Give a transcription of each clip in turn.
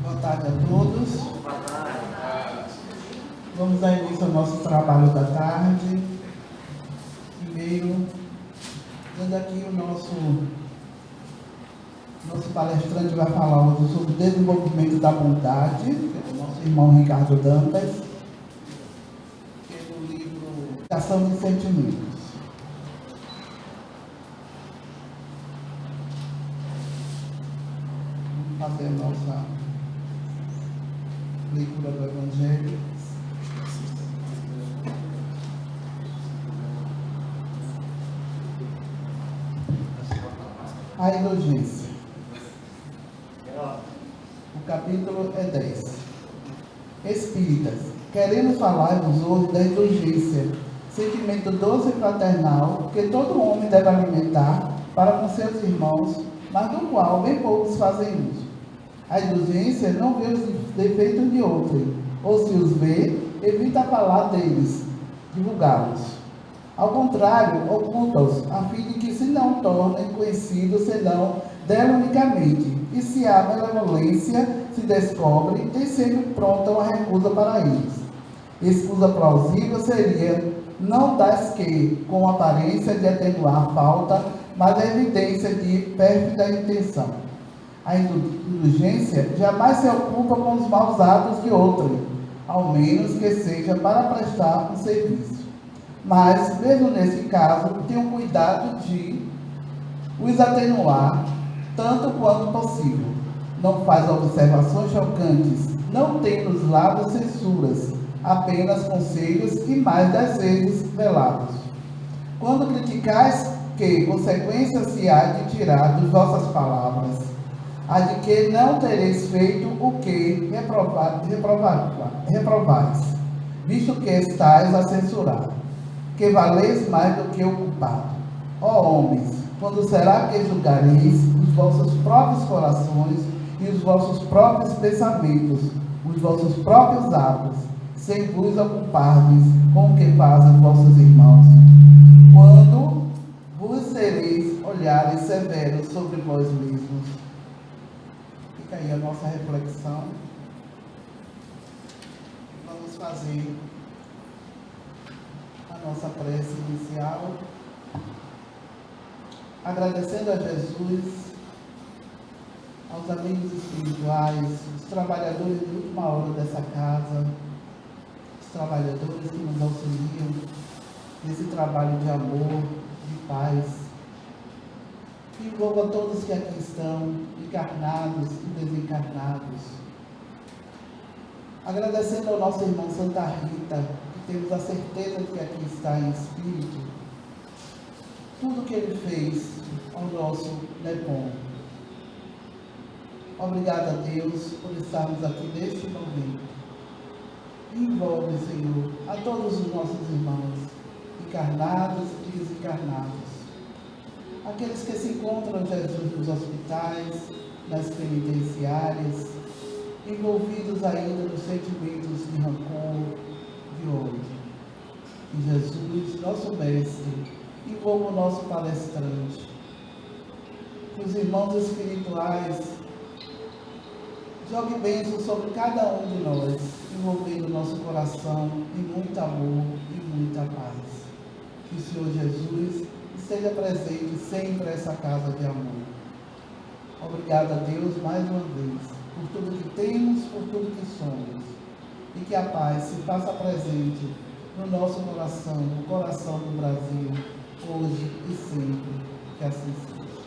Boa tarde a todos. Vamos dar início ao nosso trabalho da tarde. Primeiro, dando aqui o nosso palestrante vai falar hoje sobre o desenvolvimento da bondade, que é o nosso irmão Ricardo Dantas, que é do livro Ação de Sentimentos. Vamos fazer a nossa leitura do Evangelho. A indulgência. O capítulo é 10. Espíritas, queremos falar-vos hoje da indulgência, sentimento doce e fraternal que todo homem deve alimentar para com seus irmãos, mas do qual bem poucos fazem uso. A indulgência não vê os defeitos de outrem, ou se os vê, evita falar deles, divulgá-los. Ao contrário, oculta-os, a fim de que se não tornem conhecidos senão dela unicamente, e se a benevolência se descobre, tem sempre pronta uma recusa para eles. Excusa plausível seria não das que, com aparência de atenuar a falta, mas a evidência de pérfida intenção. A indulgência jamais se ocupa com os maus atos de outrem, ao menos que seja para prestar um serviço. Mas, mesmo nesse caso, tem o cuidado de os atenuar tanto quanto possível. Não faz observações chocantes, não tem nos lábios censuras, apenas conselhos e mais das vezes velados. Quando criticais, que consequência se há de tirar de vossas palavras? A de que não tereis feito o que reprovais, visto que estáis a censurar, que valeis mais do que o culpado. Ó homens, quando será que julgareis os vossos próprios corações e os vossos próprios pensamentos, os vossos próprios atos, sem vos ocupardes com o que fazem vossos irmãos? Quando vos sereis olhares severos sobre vós mesmos? Fica aí a nossa reflexão. Vamos fazer a nossa prece inicial, agradecendo a Jesus, aos amigos espirituais, os trabalhadores de última hora dessa casa, os trabalhadores que nos auxiliam nesse trabalho de amor, de paz, que envolva todos que aqui estão, encarnados e desencarnados. Agradecendo ao nosso irmão Santa Rita, que temos a certeza de que aqui está em espírito, tudo que ele fez ao nosso bom. Obrigado a Deus por estarmos aqui neste momento. Envolve, Senhor, a todos os nossos irmãos, encarnados e desencarnados. Aqueles que se encontram, Jesus, nos hospitais, nas penitenciárias, envolvidos ainda nos sentimentos de rancor, de ódio. E Jesus, nosso Mestre, envolva o nosso palestrante. Que os irmãos espirituais joguem bênção sobre cada um de nós, envolvendo o nosso coração em muito amor e muita paz. Que o Senhor Jesus esteja presente sempre nessa casa de amor. Obrigado a Deus mais uma vez, por tudo que temos, por tudo que somos. E que a paz se faça presente no nosso coração, no coração do Brasil, hoje e sempre, que assim seja.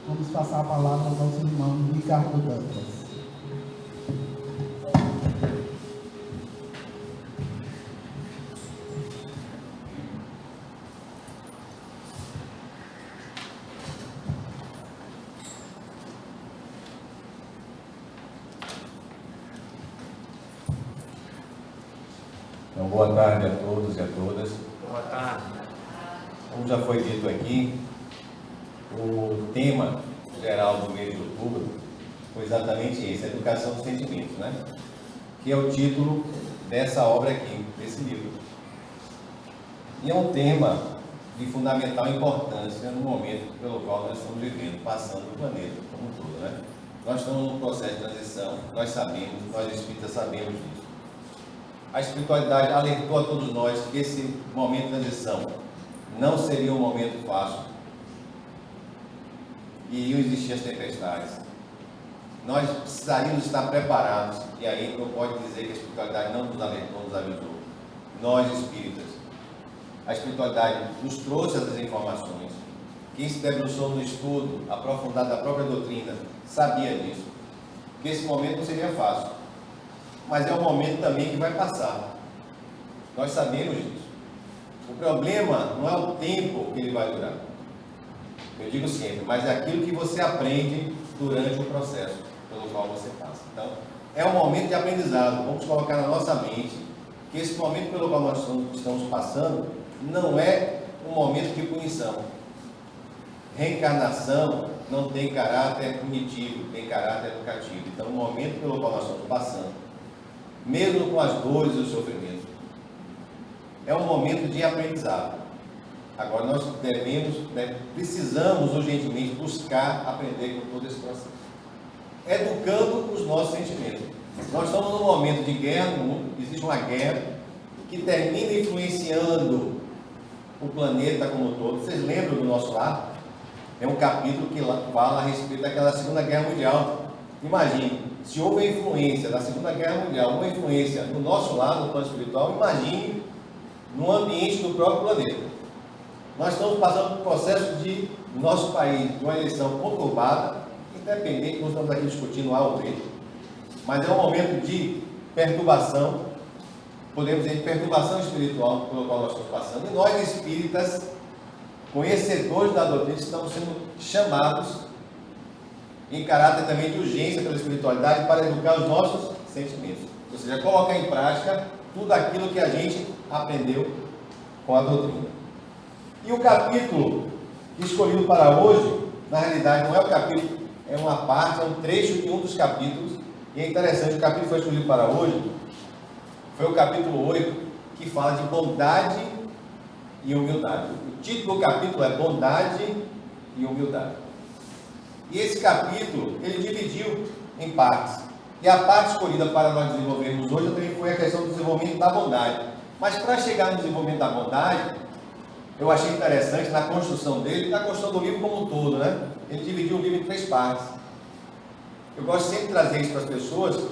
Vamos passar a palavra ao nosso irmão Ricardo Dantas. Então, boa tarde a todos e a todas. Boa tarde. Como já foi dito aqui, o tema geral do mês de outubro foi exatamente esse, Educação dos Sentimentos, né? Que é o título dessa obra aqui, desse livro. E é um tema de fundamental importância no momento pelo qual nós estamos vivendo, passando o planeta como um todo, né? Nós estamos num processo de transição, nós sabemos, nós espíritas sabemos disso. A espiritualidade alertou a todos nós que esse momento de transição não seria um momento fácil. E iriam existir as tempestades. Nós precisaríamos estar preparados. E aí não pode dizer que a espiritualidade não nos alertou, nos avisou. Nós espíritas, a espiritualidade nos trouxe essas informações. Quem se debruçou no estudo aprofundado da própria doutrina sabia disso. Que esse momento não seria fácil. Mas é um momento também que vai passar. Nós sabemos disso. O problema não é o tempo que ele vai durar. Eu digo sempre, mas é aquilo que você aprende durante o processo pelo qual você passa. Então, é um momento de aprendizado. Vamos colocar na nossa mente que esse momento pelo qual nós estamos passando não é um momento de punição. Reencarnação não tem caráter punitivo, tem caráter educativo. Então, o momento pelo qual nós estamos passando, mesmo com as dores e os sofrimentos, é um momento de aprendizado. Agora, nós precisamos urgentemente buscar aprender com todo esse processo, educando os nossos sentimentos. Nós estamos num momento de guerra no mundo, existe uma guerra que termina influenciando o planeta como um todo. Vocês lembram do Nosso Lar? É um capítulo que fala a respeito daquela Segunda Guerra Mundial. Imagine, se houve a influência da Segunda Guerra Mundial, uma influência no nosso lado, no plano espiritual, imagine no ambiente do próprio planeta. Nós estamos passando por um processo de, no nosso país, de uma eleição conturbada, independente, nós estamos aqui discutindo A ou B, mas é um momento de perturbação, podemos dizer, de perturbação espiritual pelo qual nós estamos passando, e nós espíritas, conhecedores da doutrina, estamos sendo chamados, em caráter também de urgência pela espiritualidade, para educar os nossos sentimentos, ou seja, colocar em prática tudo aquilo que a gente aprendeu com a doutrina. E o capítulo escolhido para hoje, na realidade não é o capítulo, é uma parte, é um trecho de um dos capítulos, e é interessante, o capítulo que foi escolhido para hoje, foi o capítulo 8, que fala de bondade e humildade. O título do capítulo é Bondade e Humildade. E esse capítulo, ele dividiu em partes. E a parte escolhida para nós desenvolvermos hoje também foi a questão do desenvolvimento da bondade. Mas para chegar no desenvolvimento da bondade, eu achei interessante na construção dele, na construção do livro como um todo, né? Ele dividiu o livro em 3 partes. Eu gosto sempre de trazer isso para as pessoas,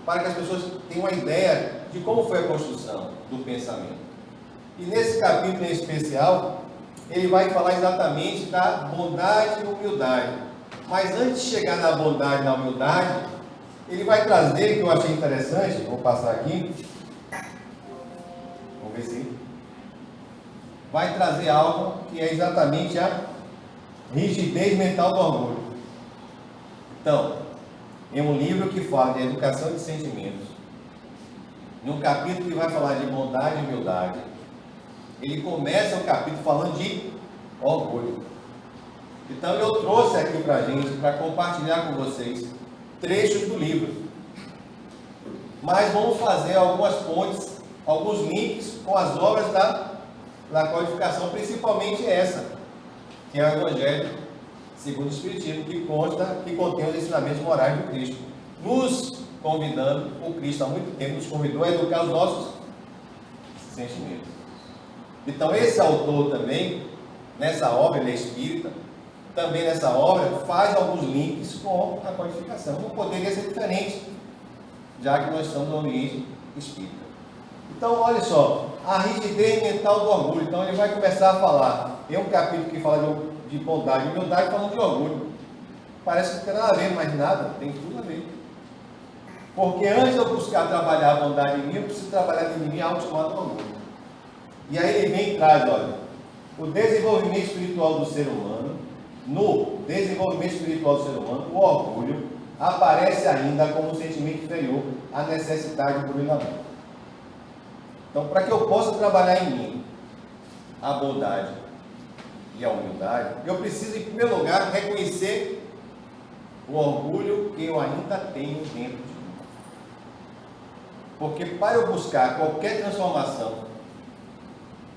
para que as pessoas tenham uma ideia de como foi a construção do pensamento. E nesse capítulo em especial, ele vai falar exatamente da bondade e humildade. Mas antes de chegar na bondade e na humildade, ele vai trazer, que eu achei interessante, vou passar aqui, vamos ver se vai trazer algo que é exatamente a rigidez mental do orgulho. Então, em um livro que fala de educação de sentimentos, num capítulo que vai falar de bondade e humildade, ele começa o capítulo falando de orgulho. Então eu trouxe aqui para a gente, para compartilhar com vocês, trechos do livro. Mas vamos fazer algumas pontes, alguns links com as obras da codificação, principalmente essa, que é o Evangelho segundo o Espiritismo, que contém os ensinamentos morais do Cristo, nos convidando, o Cristo há muito tempo nos convidou a educar os nossos sentimentos. Então esse autor também, nessa obra, ele é espírita, também nessa obra faz alguns links com a codificação. Não poderia ser diferente, já que nós estamos no ambiente espírita. Então, olha só, a rigidez mental do orgulho. Então, ele vai começar a falar. Tem um capítulo que fala de bondade e humildade, falando de orgulho. Parece que não tem nada a ver, mas nada, tem tudo a ver. Porque antes de eu buscar trabalhar a bondade em mim, eu preciso trabalhar em mim algo chamado orgulho. E aí ele vem e traz, olha, o desenvolvimento espiritual do ser humano. No desenvolvimento espiritual do ser humano, o orgulho aparece ainda como um sentimento inferior à necessidade do brilhamento. Então, para que eu possa trabalhar em mim a bondade e a humildade, eu preciso, em primeiro lugar, reconhecer o orgulho que eu ainda tenho dentro de mim. Porque para eu buscar qualquer transformação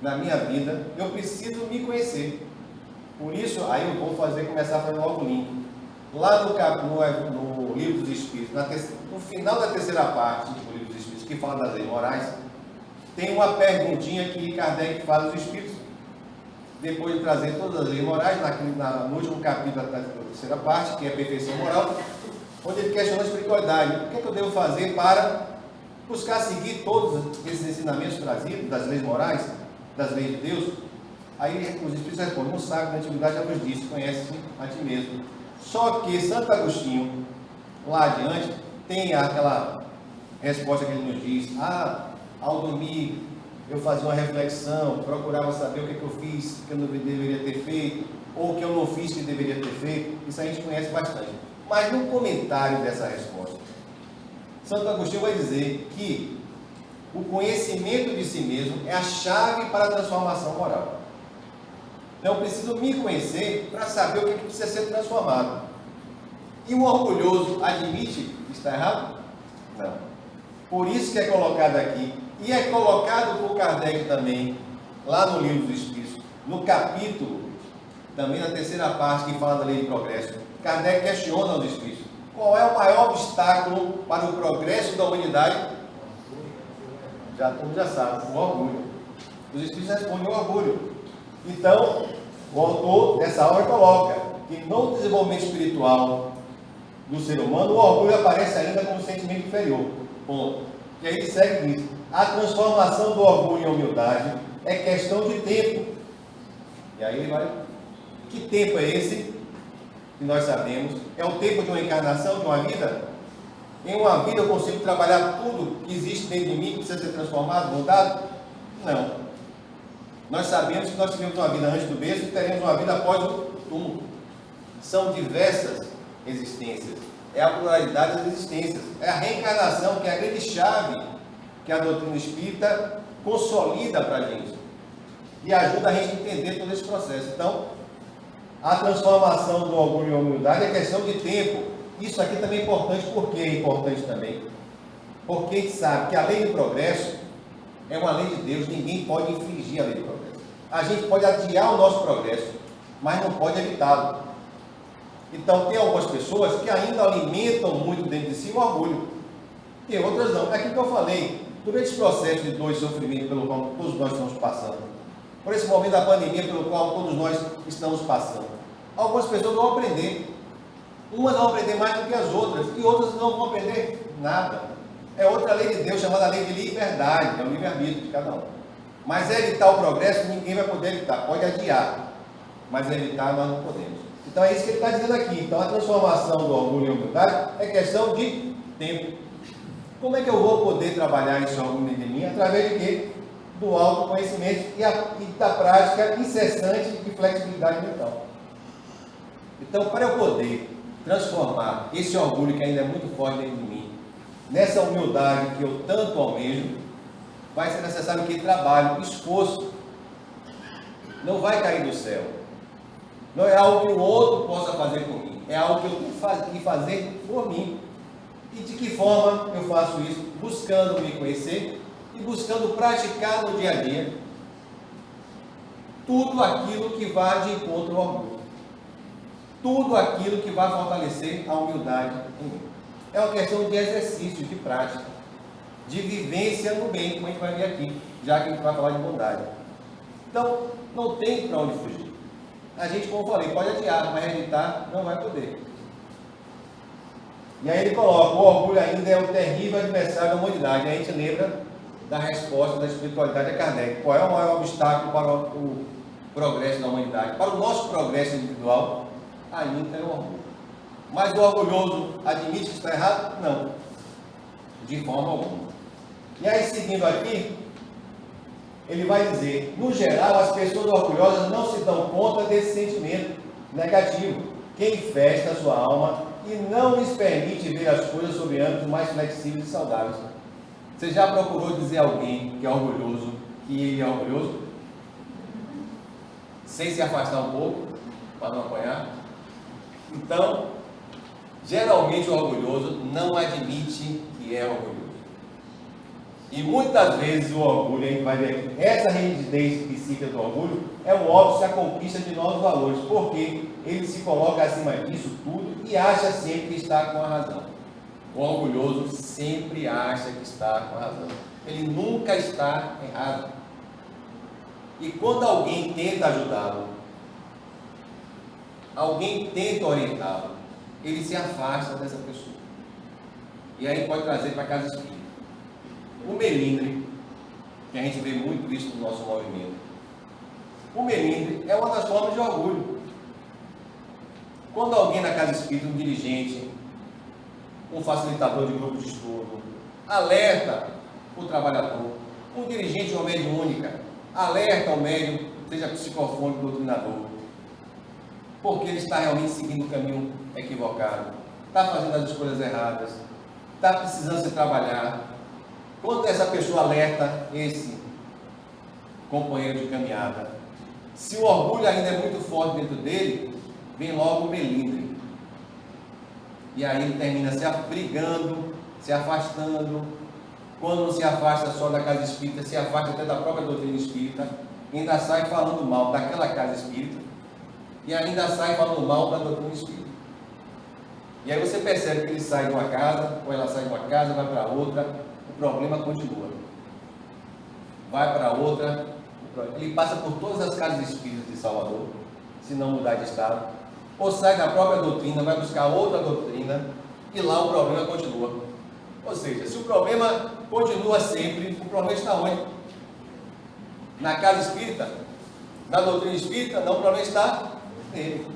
na minha vida, eu preciso me conhecer. Por isso, aí eu vou começar a fazer logo o link. Lá no no Livro dos Espíritos, no final da terceira parte do Livro dos Espíritos, que fala das leis morais, tem uma perguntinha que Kardec fala dos Espíritos, depois de trazer todas as leis morais, no último capítulo da terceira parte, que é a perfeição moral, onde ele questiona a espiritualidade. O que é que eu devo fazer para buscar seguir todos esses ensinamentos trazidos, das leis morais, das leis de Deus? Aí os Espíritos respondem: não sabe, na antiguidade já vos disse, conhece-se a ti mesmo. Só que Santo Agostinho, lá adiante, tem aquela resposta que ele nos diz: ao dormir, eu fazia uma reflexão, procurava saber o que eu fiz, que eu não deveria ter feito, ou o que eu não fiz que deveria ter feito. Isso a gente conhece bastante. Mas no comentário dessa resposta, Santo Agostinho vai dizer que o conhecimento de si mesmo é a chave para a transformação moral. Então eu preciso me conhecer para saber o que precisa ser transformado. E o orgulhoso admite que está errado? Não. Por isso que é colocado aqui, e é colocado por Kardec também, lá no Livro dos Espíritos, no capítulo, também na terceira parte, que fala da lei de progresso. Kardec questiona os Espíritos: qual é o maior obstáculo para o progresso da humanidade? Todo mundo já sabe, o orgulho. Os Espíritos respondem: o orgulho. Então, o autor dessa obra coloca que no desenvolvimento espiritual do ser humano, o orgulho aparece ainda como sentimento inferior. Ponto. E aí ele segue nisso: a transformação do orgulho em humildade é questão de tempo. E aí ele vai: que tempo é esse? Que nós sabemos, é o tempo de uma encarnação, de uma vida? Em uma vida eu consigo trabalhar tudo que existe dentro de mim, que precisa ser transformado, mudado? Não. Nós sabemos que nós tivemos uma vida antes do berço e teremos uma vida após o túmulo. São diversas existências. É a pluralidade das existências. É a reencarnação, que é a grande chave que a doutrina espírita consolida para a gente e ajuda a gente a entender todo esse processo. Então, a transformação do orgulho em humildade é questão de tempo. Isso aqui também é importante. Por que é importante também? Porque a gente sabe que a lei do progresso é uma lei de Deus, ninguém pode infringir a lei do progresso. A gente pode adiar o nosso progresso, mas não pode evitá-lo. Então, tem algumas pessoas que ainda alimentam muito dentro de si o orgulho, e outras não. É aquilo que eu falei, durante esse processo de dor e sofrimento pelo qual todos nós estamos passando, por esse momento da pandemia pelo qual todos nós estamos passando, algumas pessoas vão aprender. Umas vão aprender mais do que as outras, e outras não vão aprender nada. É outra lei de Deus, chamada lei de liberdade, que é o livre-arbítrio de cada um. Mas evitar o progresso, ninguém vai poder evitar. Pode adiar, mas evitar nós não podemos. Então é isso que ele está dizendo aqui. Então a transformação do orgulho em humildade é questão de tempo. Como é que eu vou poder trabalhar esse orgulho de mim? Através de quê? Do autoconhecimento e da prática incessante de flexibilidade mental. Então, para eu poder transformar esse orgulho que ainda é muito forte dentro de mim, nessa humildade que eu tanto almejo, vai ser necessário que trabalho, esforço. Não vai cair do céu. Não é algo que o outro possa fazer por mim. É algo que eu tenho que fazer por mim. E de que forma eu faço isso? Buscando me conhecer e buscando praticar no dia a dia tudo aquilo que vá de encontro ao orgulho. Tudo aquilo que vai fortalecer a humildade em mim. É uma questão de exercício, de prática, de vivência no bem, como a gente vai ver aqui, já que a gente vai falar de bondade. Então, não tem para onde fugir. A gente, como eu falei, pode adiar, mas evitar não vai poder. E aí ele coloca: o orgulho ainda é o terrível adversário da humanidade. E aí a gente lembra da resposta da espiritualidade a Kardec. Qual é o maior obstáculo para o progresso da humanidade? Para o nosso progresso individual, ainda é o orgulho. Mas o orgulhoso admite que está errado? Não, de forma alguma. E aí, seguindo aqui, ele vai dizer: no geral, as pessoas orgulhosas não se dão conta desse sentimento negativo que infesta a sua alma e não lhes permite ver as coisas sob âmbitos mais flexíveis e saudáveis. Você já procurou dizer a alguém que é orgulhoso que ele é orgulhoso? Sem se afastar um pouco, para não apanhar? Então, geralmente o orgulhoso não admite que é orgulhoso. E muitas vezes o orgulho, a gente vai ver aqui, essa rigidez psíquica do orgulho é o óbvio a conquista de novos valores, porque ele se coloca acima disso tudo e acha sempre que está com a razão. O orgulhoso sempre acha que está com a razão. Ele nunca está errado. E quando alguém tenta ajudá-lo, alguém tenta orientá-lo, ele se afasta dessa pessoa. E aí pode trazer para a casa espírita. O melindre, que a gente vê muito isso no nosso movimento, o melindre é uma das formas de orgulho. Quando alguém na casa espírita, um dirigente, um facilitador de grupo de estudo, alerta o trabalhador, um dirigente ou mediúnica, alerta o médium, seja psicofônico, doutrinador, porque ele está realmente seguindo o caminho equivocado, está fazendo as escolhas erradas, está precisando se trabalhar. Quando essa pessoa alerta esse companheiro de caminhada, se o orgulho ainda é muito forte dentro dele, vem logo o melindre. E aí ele termina se brigando, se afastando. Quando não se afasta só da casa espírita, se afasta até da própria doutrina espírita, ainda sai falando mal daquela casa espírita e ainda sai falando mal da doutrina espírita. E aí você percebe que ele sai de uma casa, ou ela sai de uma casa, vai para outra, o problema continua. Vai para outra, ele passa por todas as casas espíritas de Salvador, se não mudar de estado, ou sai da própria doutrina, vai buscar outra doutrina, e lá o problema continua. Ou seja, se o problema continua sempre, o problema está onde? Na casa espírita? Na doutrina espírita? Não, o problema está nele.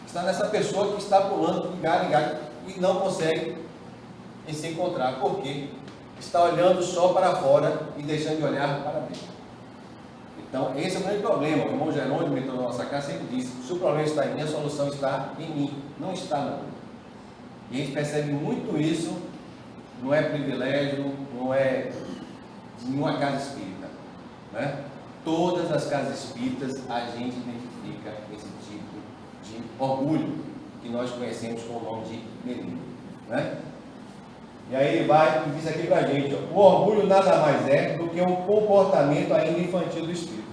Está nessa pessoa que está pulando de galho em galho e não consegue se encontrar. Por quê? Está olhando só para fora e deixando de olhar para dentro. Então, esse é o grande problema. O irmão Jerônimo, mentor da nossa casa, sempre disse: se o problema está em mim, a solução está em mim, não está no outro. E a gente percebe muito isso, não é privilégio, não é de nenhuma casa espírita, né? Todas as casas espíritas a gente identifica esse tipo de orgulho, que nós conhecemos com o nome de melindre, né? E aí ele vai e diz aqui pra gente, ó, o orgulho nada mais é do que um comportamento ainda infantil do espírito.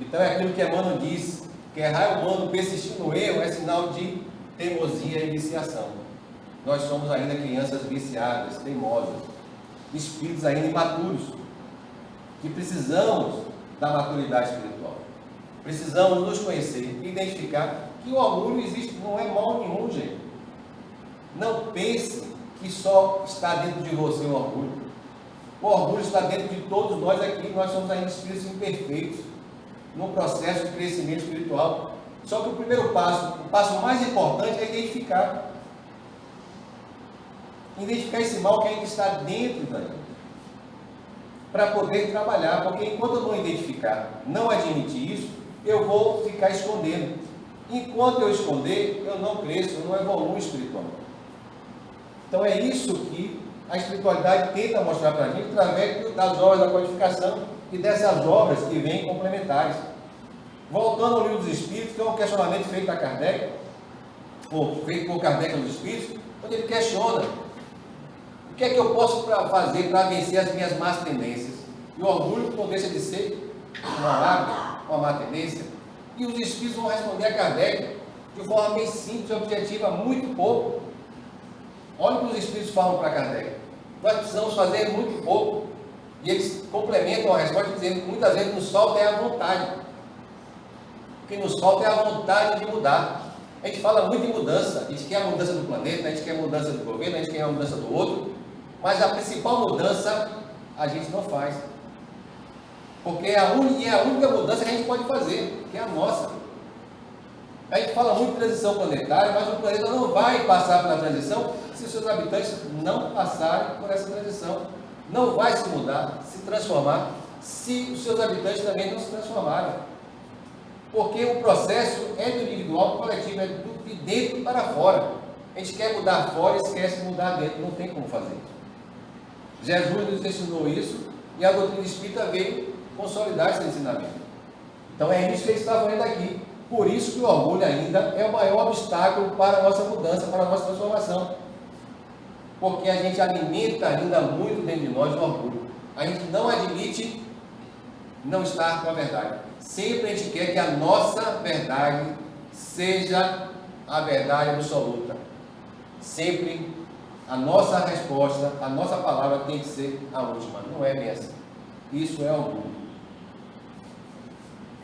Então é aquilo que Emmanuel diz, que errar humano persistir no erro é sinal de teimosia e viciação. Nós somos ainda crianças viciadas, teimosas, espíritos ainda imaturos, que precisamos da maturidade espiritual. Precisamos nos conhecer e identificar que o orgulho existe, não é mal nenhum, gente. Não pense que só está dentro de você o orgulho. O orgulho está dentro de todos nós aqui. Nós somos ainda espíritos imperfeitos, num processo de crescimento espiritual. Só que o primeiro passo, o passo mais importante é identificar. Identificar esse mal que ainda está dentro da gente, para poder trabalhar, porque enquanto eu não identificar, não admitir isso, eu vou ficar escondendo. Enquanto eu esconder, eu não cresço, eu não evoluo espiritualmente. Então é isso que a espiritualidade tenta mostrar para a gente através das obras da codificação e dessas obras que vêm complementares. Voltando ao Livro dos Espíritos, que é um questionamento feito a Kardec, ou feito por Kardec aos Espíritos, onde ele questiona o que é que eu posso fazer para vencer as minhas más tendências. E o orgulho não deixa de ser uma má tendência. E os Espíritos vão responder a Kardec de forma bem simples e objetiva, muito pouco. Olha o que os Espíritos falam para Kardec. Nós precisamos fazer muito pouco. E eles complementam a resposta dizendo que muitas vezes nos falta é a vontade. O que nos falta é a vontade de mudar. A gente fala muito em mudança. A gente quer a mudança do planeta, a gente quer a mudança do governo, a gente quer a mudança do outro. Mas a principal mudança a gente não faz. Porque é a única mudança que a gente pode fazer, que é a nossa. A gente fala muito de transição planetária, mas o planeta não vai passar pela transição se os seus habitantes não passarem por essa transição. Não vai se mudar, se transformar, se os seus habitantes também não se transformarem. Porque o processo é do individual para o coletivo, é de dentro para fora. A gente quer mudar fora e esquece de mudar dentro, não tem como fazer isso. Jesus nos ensinou isso e a doutrina espírita veio consolidar esse ensinamento. Então é isso que ele está falando aqui. Por isso que o orgulho ainda é o maior obstáculo para a nossa mudança, para a nossa transformação. porque a gente alimenta ainda muito dentro de nós o orgulho. A gente não admite não estar com a verdade. Sempre a gente quer que a nossa verdade seja a verdade absoluta. Sempre a nossa resposta, a nossa palavra tem que ser a última. Não é bem assim. Isso é orgulho.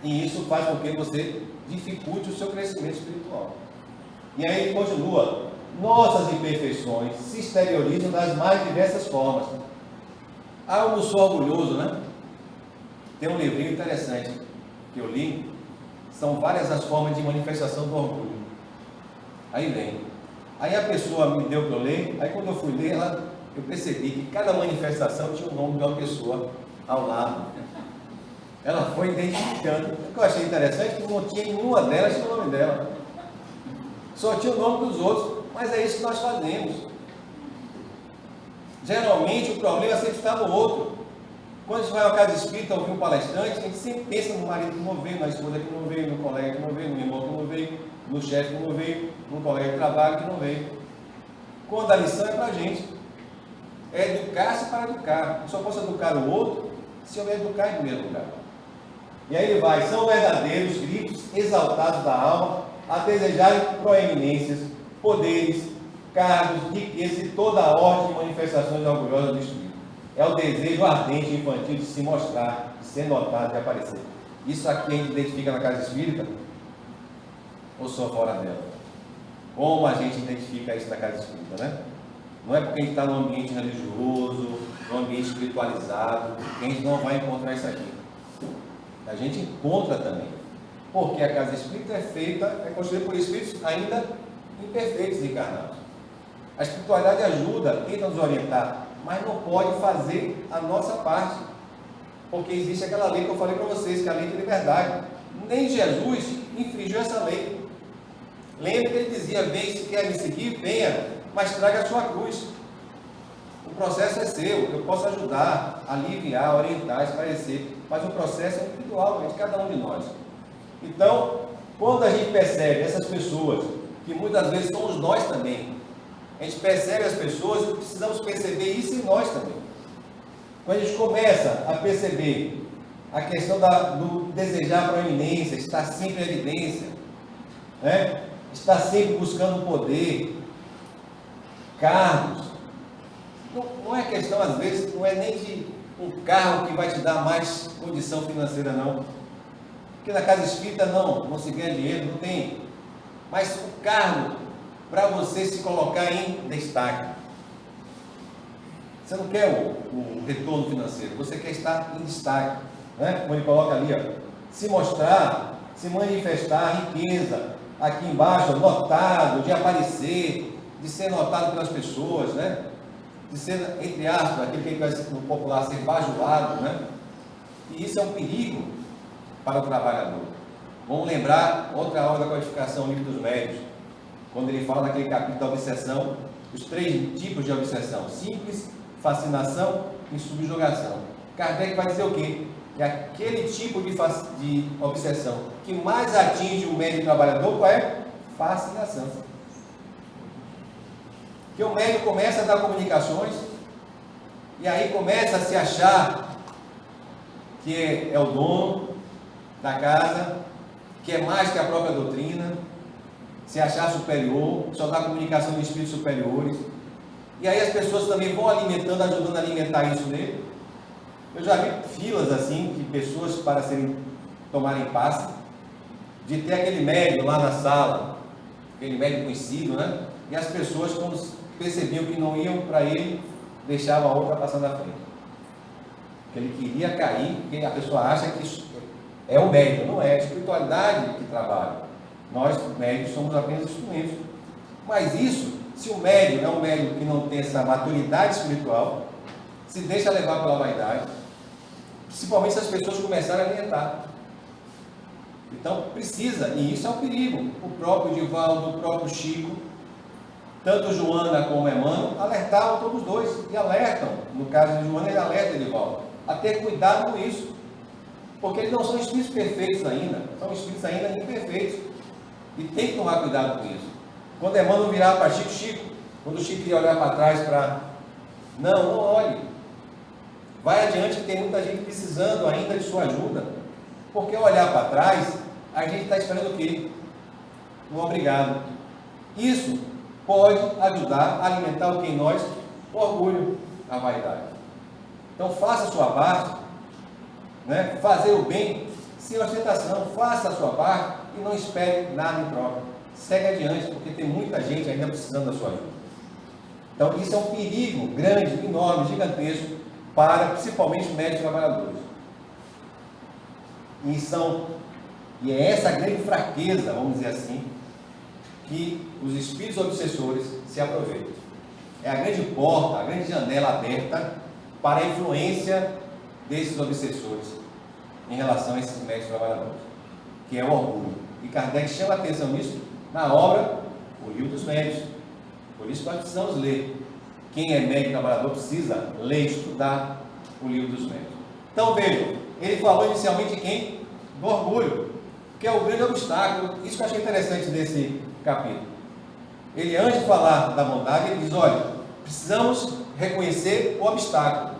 E isso faz com que você dificulte o seu crescimento espiritual. E aí ele continua: nossas imperfeições se exteriorizam das mais diversas formas. Ah, eu não sou orgulhoso, né? Tem um livrinho interessante que eu li. São várias as formas de manifestação do orgulho. Aí vem. Aí a pessoa me deu para eu ler. Aí quando eu fui ler, eu percebi que cada manifestação tinha o nome de uma pessoa ao lado. Ela foi identificando. O que eu achei interessante é que não tinha nenhuma delas tinha o nome dela. Só tinha o nome dos outros. Mas é isso que nós fazemos. Geralmente o problema sempre está no outro. Quando a gente vai a uma casa espírita ouvir um palestrante, a gente sempre pensa no marido que não veio, na esposa que não veio, no colega que não veio, no irmão que não veio, no chefe que não veio, no colega de trabalho que não veio. Quando a lição é para a gente. É educar-se para educar. Eu só posso educar o outro se eu me educar em primeiro lugar. E aí ele vai: são verdadeiros gritos exaltados da alma a desejarem proeminências, poderes, cargos, riquezas e toda a ordem de manifestações orgulhosas do espírito. É o desejo ardente e infantil de se mostrar, de ser notado, de aparecer. Isso aqui a gente identifica na casa espírita ou só fora dela? Como a gente identifica isso na casa espírita, né? Não é porque a gente está num ambiente religioso, num ambiente espiritualizado, que a gente não vai encontrar isso aqui. A gente encontra também. Porque a casa espírita é construída por espíritos ainda imperfeitos e encarnados. A espiritualidade ajuda, tenta nos orientar, mas não pode fazer a nossa parte. Porque existe aquela lei que eu falei para vocês, que é a lei de liberdade. Nem Jesus infringiu essa lei. Lembra que ele dizia: vem, se quer me seguir, venha, mas traga a sua cruz. O processo é seu, eu posso ajudar, aliviar, orientar, esclarecer, mas o processo é individual, é de cada um de nós. Então, quando a gente percebe essas pessoas, que muitas vezes somos nós também, a gente percebe as pessoas e precisamos perceber isso em nós também. Quando a gente começa a perceber a questão do desejar proeminência, estar sempre em evidência, né? Estar sempre buscando poder, cargos. Não é questão, às vezes, não é nem de um carro que vai te dar mais condição financeira, não. Porque na casa espírita não se ganha dinheiro, não tem. Mas o cargo para você se colocar em destaque. Você não quer o retorno financeiro, você quer estar em destaque, né? Como ele coloca ali, ó, se mostrar, se manifestar, riqueza, aqui embaixo, notado, de aparecer, de ser notado pelas pessoas, né? De ser, entre aspas, aquele que vai ser no popular, ser bajulado, né? E isso é um perigo para o trabalhador. Vamos lembrar outra aula da codificação, o livro dos médios, quando ele fala naquele capítulo da obsessão, os 3 tipos de obsessão: simples, fascinação e subjugação. Kardec vai dizer o quê? Que aquele tipo de obsessão que mais atinge o médium trabalhador, qual é? Fascinação. Que o médium começa a dar comunicações e aí começa a se achar que é o dono da casa, que é mais que a própria doutrina, se achar superior, só dá comunicação de espíritos superiores. E aí as pessoas também vão alimentando, ajudando a alimentar isso nele. Eu já vi filas assim, de pessoas para tomarem passe, de ter aquele médium lá na sala, aquele médium conhecido, né? E as pessoas, quando percebiam que não iam para ele, deixavam a outra passar na frente. Porque ele queria cair, porque a pessoa acha que é o médium. Não é a espiritualidade que trabalha. Nós, médios, somos apenas instrumentos. Mas isso, se o médium é um médium que não tem essa maturidade espiritual, se deixa levar pela vaidade, principalmente se as pessoas começarem a alimentar. Então, precisa, e isso é um perigo. O próprio Divaldo, o próprio Chico, tanto Joana como Emmanuel, alertavam todos os dois, e alertam, no caso de Joana, ele alerta Divaldo, a ter cuidado com isso, porque eles não são espíritos perfeitos ainda, são espíritos ainda imperfeitos, e tem que tomar cuidado com isso. Quando Emmanuel virava para Chico, Quando o Chico queria olhar para trás para... Não olhe. Vai adiante, que tem muita gente precisando ainda de sua ajuda. Porque olhar para trás, a gente está esperando o quê? Um obrigado. Isso pode ajudar a alimentar o que em nós? O orgulho, a vaidade. Então faça a sua parte, né? Fazer o bem sem ostentação, faça a sua parte e não espere nada em troca. Segue adiante, porque tem muita gente ainda precisando da sua ajuda. Então isso é um perigo grande, enorme, gigantesco, para principalmente médicos trabalhadores. E é essa grande fraqueza, vamos dizer assim, que os espíritos obsessores se aproveitam. É a grande porta, a grande janela aberta para a influência desses obsessores em relação a esses médicos trabalhadores, que é o orgulho. E Kardec chama a atenção nisso na obra O Livro dos Médios. Por isso nós precisamos ler. Quem é médico trabalhador precisa ler e estudar o Livro dos Médios. Então vejam, ele falou inicialmente de quem? Do orgulho, que é o grande obstáculo. Isso que eu achei interessante desse capítulo. Ele, antes de falar da bondade, ele diz: olha, precisamos reconhecer o obstáculo,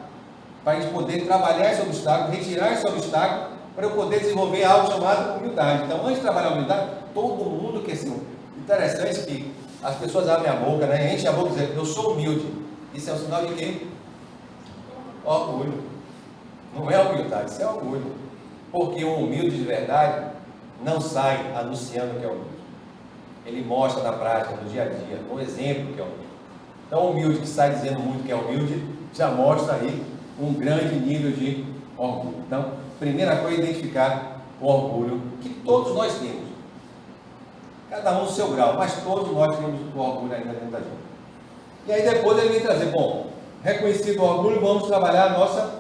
para a gente poder trabalhar esse obstáculo, retirar esse obstáculo, para eu poder desenvolver algo chamado humildade. Então, antes de trabalhar a humildade, todo mundo quer ser. Interessante que as pessoas abrem a boca, né? Enchem a boca e dizem: eu sou humilde. Isso é um sinal de quê? Orgulho. Não é humildade, isso é orgulho. Porque um humilde de verdade não sai anunciando que é humilde. Ele mostra na prática, no dia a dia, no exemplo que é humilde. Então, o humilde que sai dizendo muito que é humilde, já mostra aí um grande nível de orgulho. Então, primeira coisa é identificar o orgulho que todos nós temos. Cada um no seu grau, mas todos nós temos o orgulho ainda dentro da gente. E aí depois ele vem trazer, bom, reconhecido o orgulho, vamos trabalhar a nossa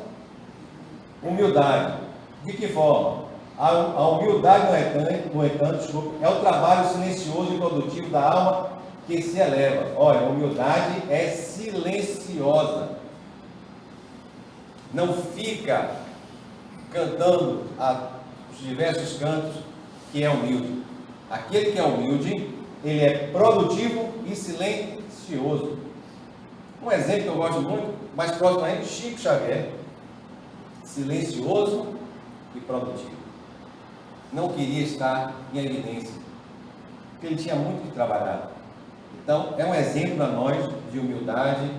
humildade. De que forma? A humildade, no entanto, é o trabalho silencioso e produtivo da alma que se eleva. Olha, a humildade é silenciosa. Não fica cantando os diversos cantos que é humilde. Aquele que é humilde, ele é produtivo e silencioso. Um exemplo que eu gosto muito, mais próximo a ele, Chico Xavier. Silencioso e produtivo. Não queria estar em evidência, porque ele tinha muito que trabalhar. Então, é um exemplo para nós de humildade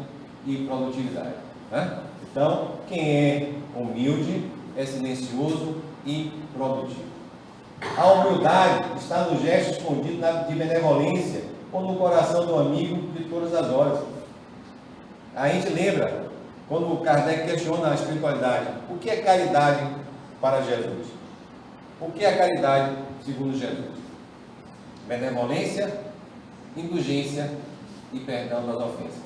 e produtividade, né? Então, quem é humilde é silencioso e produtivo. A humildade está no gesto escondido de benevolência ou no coração do amigo de todas as horas. A gente lembra, quando o Kardec questiona a espiritualidade, o que é caridade para Jesus? O que é a caridade segundo Jesus? Benevolência, indulgência e perdão das ofensas.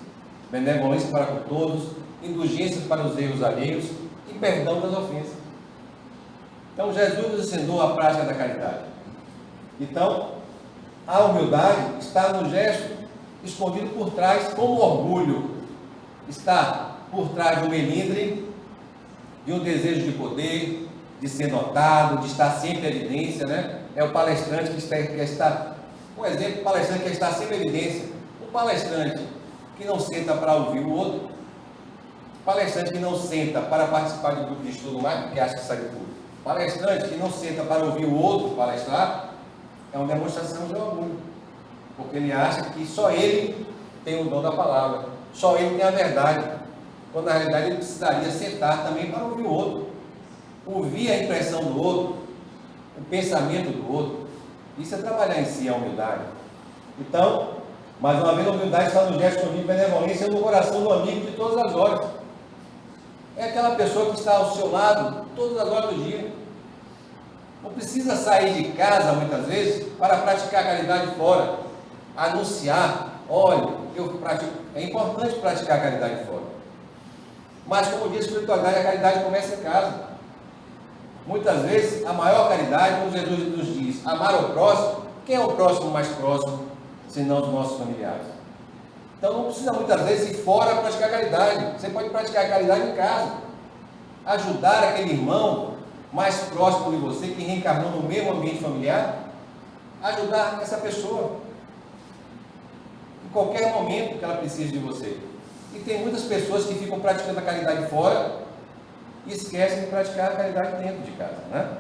Benevolência para com todos, indulgência para os erros alheios e perdão das ofensas. Então, Jesus nos ensinou a prática da caridade. Então, a humildade está no gesto escondido por trás, como o orgulho está por trás do melindre, de um desejo de poder, de ser notado, de estar sempre em evidência, né? É o palestrante que quer estar, um exemplo, o palestrante quer estar sempre em evidência. Um palestrante que não senta para ouvir o outro, palestrante que não senta para participar de um grupo de estudo mais, porque acha que sabe tudo. Palestrante que não senta para ouvir o outro palestrar, é uma demonstração de orgulho, porque ele acha que só ele tem o dom da palavra, só ele tem a verdade, quando na realidade ele precisaria sentar também para ouvir o outro, ouvir a impressão do outro, o pensamento do outro. Isso é trabalhar em si a humildade. Então, mais uma vez, a humildade está no gesto de benevolência no coração do amigo de todas as horas. É aquela pessoa que está ao seu lado todas as horas do dia. Não precisa sair de casa, muitas vezes, para praticar a caridade fora. Anunciar, olha, eu pratico. É importante praticar a caridade fora. Mas, como diz a espiritualidade, a caridade começa em casa. Muitas vezes, a maior caridade, como Jesus nos diz, amar o próximo. Quem é o próximo mais próximo, senão os nossos familiares? Então, não precisa muitas vezes ir fora praticar caridade. Você pode praticar a caridade em casa. Ajudar aquele irmão mais próximo de você, que reencarnou no mesmo ambiente familiar. Ajudar essa pessoa. qualquer momento que ela precise de você. E tem muitas pessoas que ficam praticando a caridade fora e esquecem de praticar a caridade dentro de casa, né?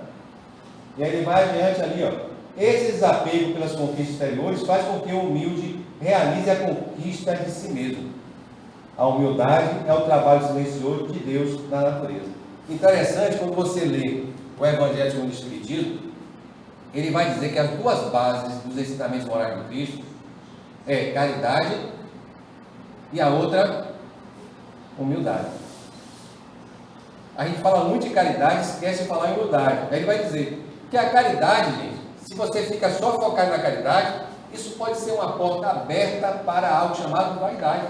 E aí ele vai adiante ali, ó. Esse desapego pelas conquistas exteriores faz com que o humilde realize a conquista de si mesmo. A humildade é o trabalho silencioso de Deus na natureza. Interessante, quando você lê o Evangelho segundo o Espiritismo, ele vai dizer que as duas bases dos ensinamentos morais do Cristo é caridade e a outra, humildade. A gente fala muito de caridade, esquece de falar em humildade. Aí ele vai dizer que a caridade, gente, se você fica só focado na caridade, isso pode ser uma porta aberta para algo chamado vaidade.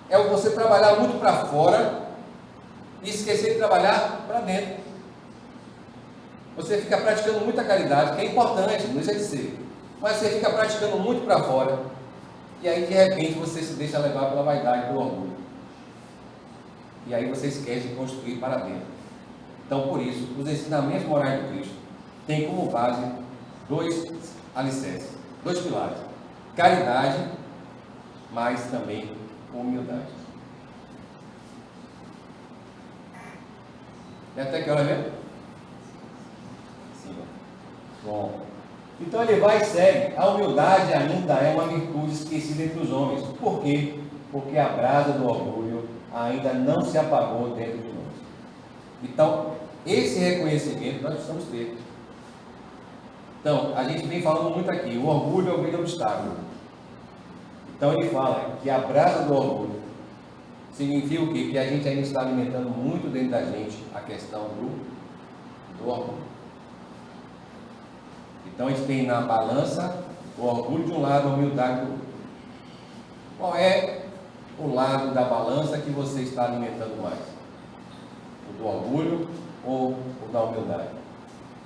É você trabalhar muito para fora e esquecer de trabalhar para dentro. Você fica praticando muita caridade, que é importante, não deixa de ser. Mas você fica praticando muito para fora. E aí, de repente, você se deixa levar pela vaidade, pelo orgulho. E aí você esquece de construir para dentro. Então, por isso, os ensinamentos morais do Cristo têm como base dois alicerces, dois pilares. Caridade, mas também humildade. E até que hora mesmo? Sim. Bom. Então ele vai e segue. A humildade ainda é uma virtude esquecida entre os homens. Por quê? Porque a brasa do orgulho ainda não se apagou dentro de nós. Então, esse reconhecimento nós precisamos ter. Então, a gente vem falando muito aqui, o orgulho é o grande obstáculo. Então ele fala que a brasa do orgulho significa o quê? Que a gente ainda está alimentando muito dentro da gente a questão do orgulho. Então a gente tem na balança o orgulho de um lado, a humildade do outro. Qual é o lado da balança que você está alimentando mais? O do orgulho ou o da humildade?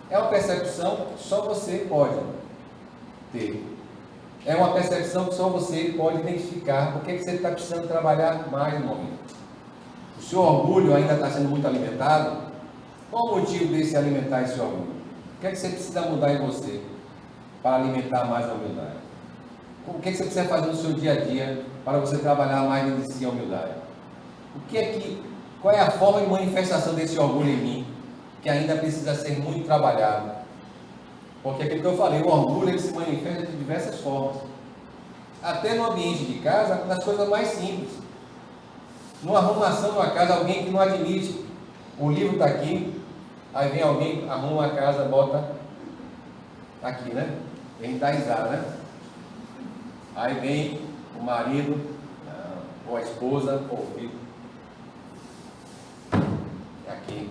É uma percepção que só você pode ter. É uma percepção que só você pode identificar. Por que você está precisando trabalhar mais no momento? O seu orgulho ainda está sendo muito alimentado? Qual o motivo de se alimentar esse orgulho? O que é que você precisa mudar em você para alimentar mais a humildade? O que é que você precisa fazer no seu dia a dia para você trabalhar mais dentro de si a humildade? Qual é a forma de manifestação desse orgulho em mim que ainda precisa ser muito trabalhado? Porque aquilo que eu falei, o orgulho ele se manifesta de diversas formas. Até no ambiente de casa, nas coisas mais simples. Numa arrumação de uma casa, alguém que não admite. O livro está aqui, aí vem alguém, arruma a casa, bota aqui, né? Vem dar risada, né? Aí vem o marido, ou a esposa, ou o filho. Aqui.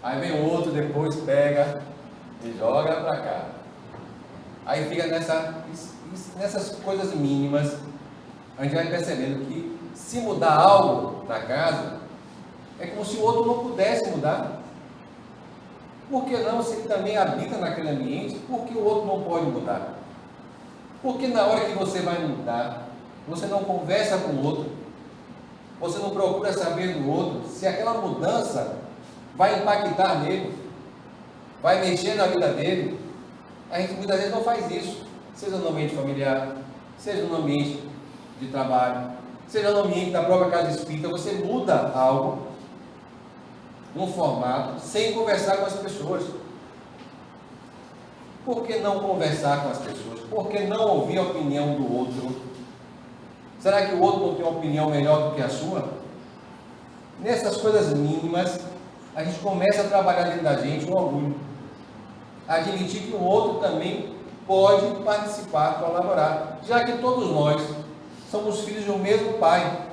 Aí vem o outro, depois pega e joga para cá. Aí fica nessas coisas mínimas, a gente vai percebendo que se mudar algo na casa, é como se o outro não pudesse mudar. Por que não, se ele também habita naquele ambiente, por que o outro não pode mudar? Porque na hora que você vai mudar, você não conversa com o outro, você não procura saber do outro, se aquela mudança vai impactar nele, vai mexer na vida dele. A gente muitas vezes não faz isso, seja no ambiente familiar, seja no ambiente de trabalho, seja no ambiente da própria casa espírita. Você muda algo, um formato, sem conversar com as pessoas. Por que não conversar com as pessoas? Por que não ouvir a opinião do outro? Será que o outro não tem uma opinião melhor do que a sua? Nessas coisas mínimas, a gente começa a trabalhar dentro da gente um orgulho. Admitir que o outro também pode participar, colaborar. Já que todos nós somos filhos de um mesmo Pai.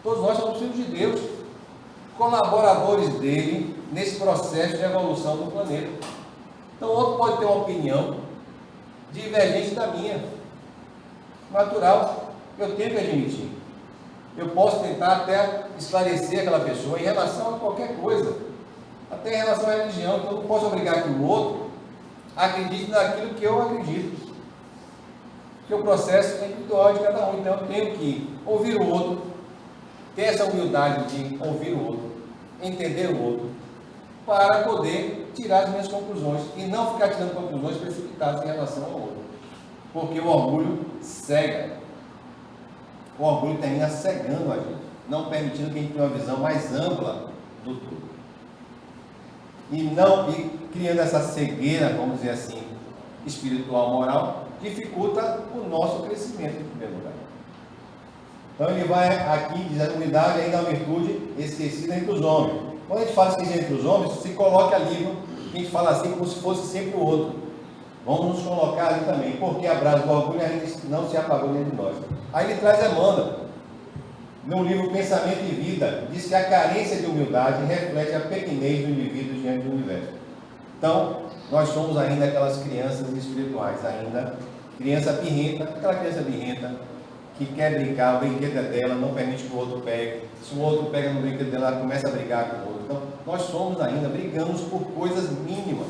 Todos nós somos filhos de Deus. Colaboradores dele nesse processo de evolução do planeta. Então o outro pode ter uma opinião divergente da minha. Natural. Eu tenho que admitir. Eu posso tentar até esclarecer aquela pessoa em relação a qualquer coisa. Até em relação à religião. Então eu não posso obrigar que o outro acredite naquilo que eu acredito. Porque o processo é individual de cada um. Então eu tenho que ouvir o outro, ter essa humildade de ouvir o outro, entender o outro, para poder tirar as minhas conclusões e não ficar tirando conclusões precipitadas em relação ao outro. Porque o orgulho cega. O orgulho termina cegando a gente, não permitindo que a gente tenha uma visão mais ampla do todo. E criando essa cegueira, vamos dizer assim, espiritual, moral, dificulta o nosso crescimento, em primeiro lugar. Então ele vai aqui, diz a unidade ainda é uma virtude esquecida entre os homens. Quando a gente fala esquecida entre os homens, se coloca ali, a gente fala assim como se fosse sempre o outro. Vamos nos colocar ali também, porque a brasa do orgulho ainda não se apagou dentro de nós. Aí ele traz Emmanuel, no livro Pensamento e Vida, diz que a carência de humildade reflete a pequenez do indivíduo diante do universo. Então, nós somos ainda aquelas crianças espirituais, ainda criança birrenta, aquela criança birrenta que quer brincar, o brinquedo é dela, não permite que o outro pegue. Se o outro pega no brinquedo dela, ela começa a brigar com o outro. Então, nós somos ainda, brigamos por coisas mínimas.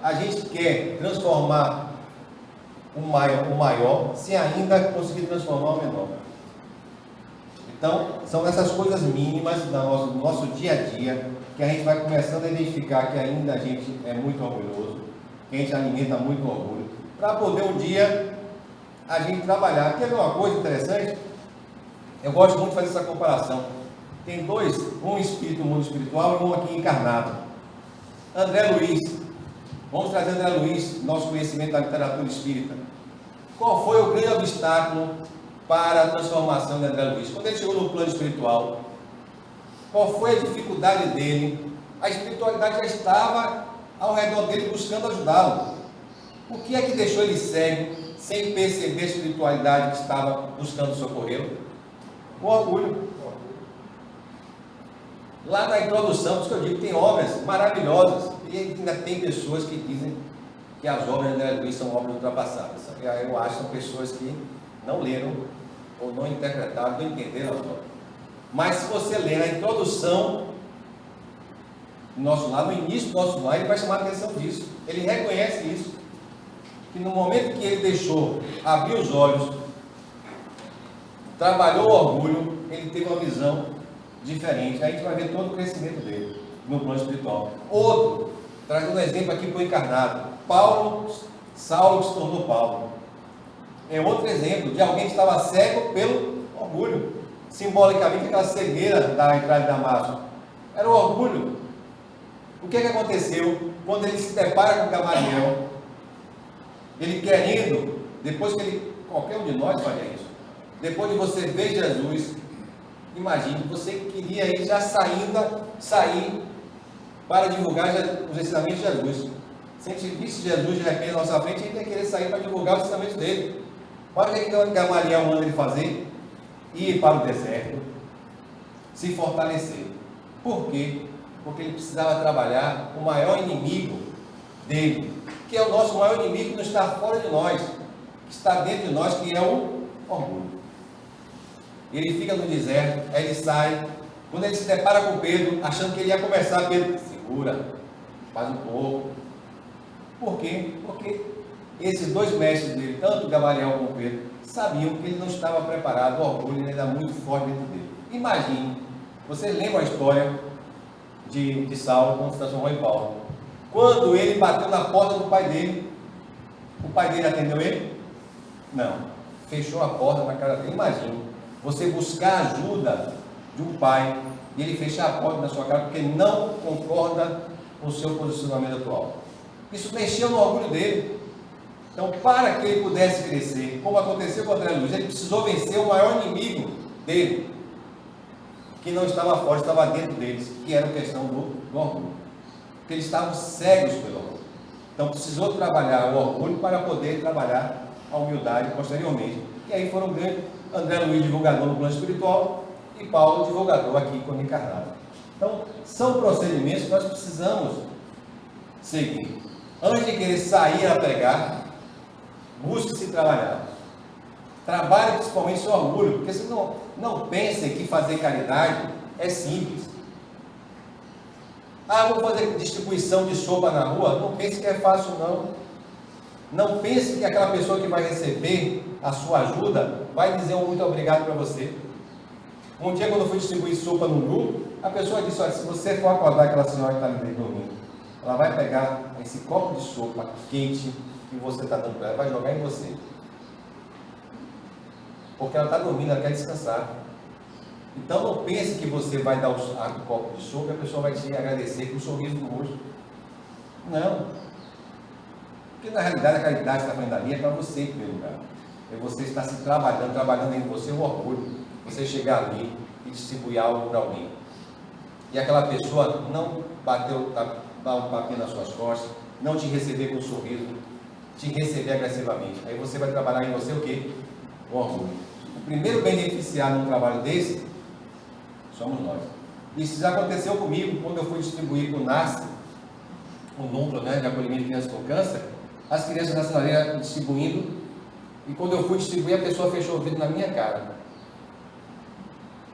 A gente quer transformar o maior, se ainda conseguir transformar o menor. Então, são essas coisas mínimas do nosso dia a dia, que a gente vai começando a identificar que ainda a gente é muito orgulhoso, que a gente alimenta muito orgulho, para poder um dia a gente trabalhar. Quer ver uma coisa interessante? Eu gosto muito de fazer essa comparação. Tem dois, um espírito no mundo espiritual e um aqui encarnado. André Luiz. Vamos trazer André Luiz, nosso conhecimento da literatura espírita. Qual foi o grande obstáculo para a transformação de André Luiz? Quando ele chegou no plano espiritual, qual foi a dificuldade dele? A espiritualidade já estava ao redor dele buscando ajudá-lo. O que é que deixou ele cego, sem perceber a espiritualidade que estava buscando socorrê-lo? O orgulho. Lá na introdução, por isso que eu digo, tem obras maravilhosas, e ainda tem pessoas que dizem que as obras de André Luiz são obras ultrapassadas. Eu acho que são pessoas que não leram, ou não interpretaram, não entenderam as obras. Mas se você ler a introdução do nosso lar, no início do nosso lar, ele vai chamar a atenção disso. Ele reconhece isso, que no momento que ele deixou abrir os olhos, trabalhou o orgulho, ele teve uma visão diferente. Aí a gente vai ver todo o crescimento dele no plano espiritual. Outro, trazendo um exemplo aqui para o encarnado, Saulo que se tornou Paulo. É outro exemplo de alguém que estava cego pelo orgulho. Simbolicamente, aquela cegueira da entrada de Damasco. Era o orgulho. O que aconteceu quando ele se depara com Gamaliel? Ele querendo, depois que ele, qualquer um de nós faria isso, depois de você ver Jesus, imagine, você queria ir já sair para divulgar os ensinamentos de Jesus. Se a gente visse Jesus de repente na nossa frente, a gente ia querer sair para divulgar os ensinamentos dele. Olha o que Gamaliel manda ele fazer: ir para o deserto, se fortalecer. Por quê? Porque ele precisava trabalhar o maior inimigo dele, que é o nosso maior inimigo, que não está fora de nós, que está dentro de nós, que é o orgulho. Ele fica no deserto, aí ele sai. Quando ele se depara com Pedro, achando que ele ia conversar, Pedro, segura, faz um pouco. Por quê? Porque esses dois mestres dele, tanto Gamaliel como Pedro, sabiam que ele não estava preparado, o orgulho ainda muito forte dentro dele. Imagine, vocês lembram a história de Saulo, quando se transformou em Paulo? Quando ele bateu na porta do pai dele, o pai dele atendeu ele? Não, fechou a porta na cara dele. Imagine, você buscar ajuda de um pai e ele fechar a porta na sua cara porque não concorda com o seu posicionamento atual. Isso mexeu no orgulho dele. Então, para que ele pudesse crescer, como aconteceu com André Luiz, ele precisou vencer o maior inimigo dele, que não estava fora, estava dentro deles, que era a questão do orgulho. Porque eles estavam cegos pelo orgulho. Então, precisou trabalhar o orgulho para poder trabalhar a humildade posteriormente. E aí foram grandes, André Luiz, divulgador no plano espiritual, e Paulo, divulgador aqui quando encarnado. Então, são procedimentos que nós precisamos seguir. Antes de querer sair a pregar, busque-se trabalhar. Trabalhe principalmente seu orgulho, porque se não pensem que fazer caridade é simples. Vou fazer distribuição de sopa na rua. Não pense que é fácil, não. Não pense que aquela pessoa que vai receber a sua ajuda vai dizer um muito obrigado para você. Um dia, quando eu fui distribuir sopa num grupo, a pessoa disse: olha, se você for acordar aquela senhora que está ali dormindo, ela vai pegar esse copo de sopa quente que você está dando para ela, vai jogar em você. Porque ela está dormindo, ela quer descansar. Então não pense que você vai dar o copo de sopa e a pessoa vai te agradecer com um sorriso no rosto. Não. Porque na realidade a caridade que está fazendo ali é para você em primeiro lugar. É você estar se trabalhando em você o orgulho. Você chegar ali e distribuir algo para alguém. E aquela pessoa não dar um papinho nas suas costas, não te receber com um sorriso, te receber agressivamente. Aí você vai trabalhar em você o quê? O orgulho. O primeiro beneficiado num trabalho desse somos nós. Isso já aconteceu comigo quando eu fui distribuir para o NASC, o núcleo, né, de acolhimento de crianças com câncer. As crianças na sinaleira distribuindo, e quando eu fui distribuir, a pessoa fechou o vidro na minha cara.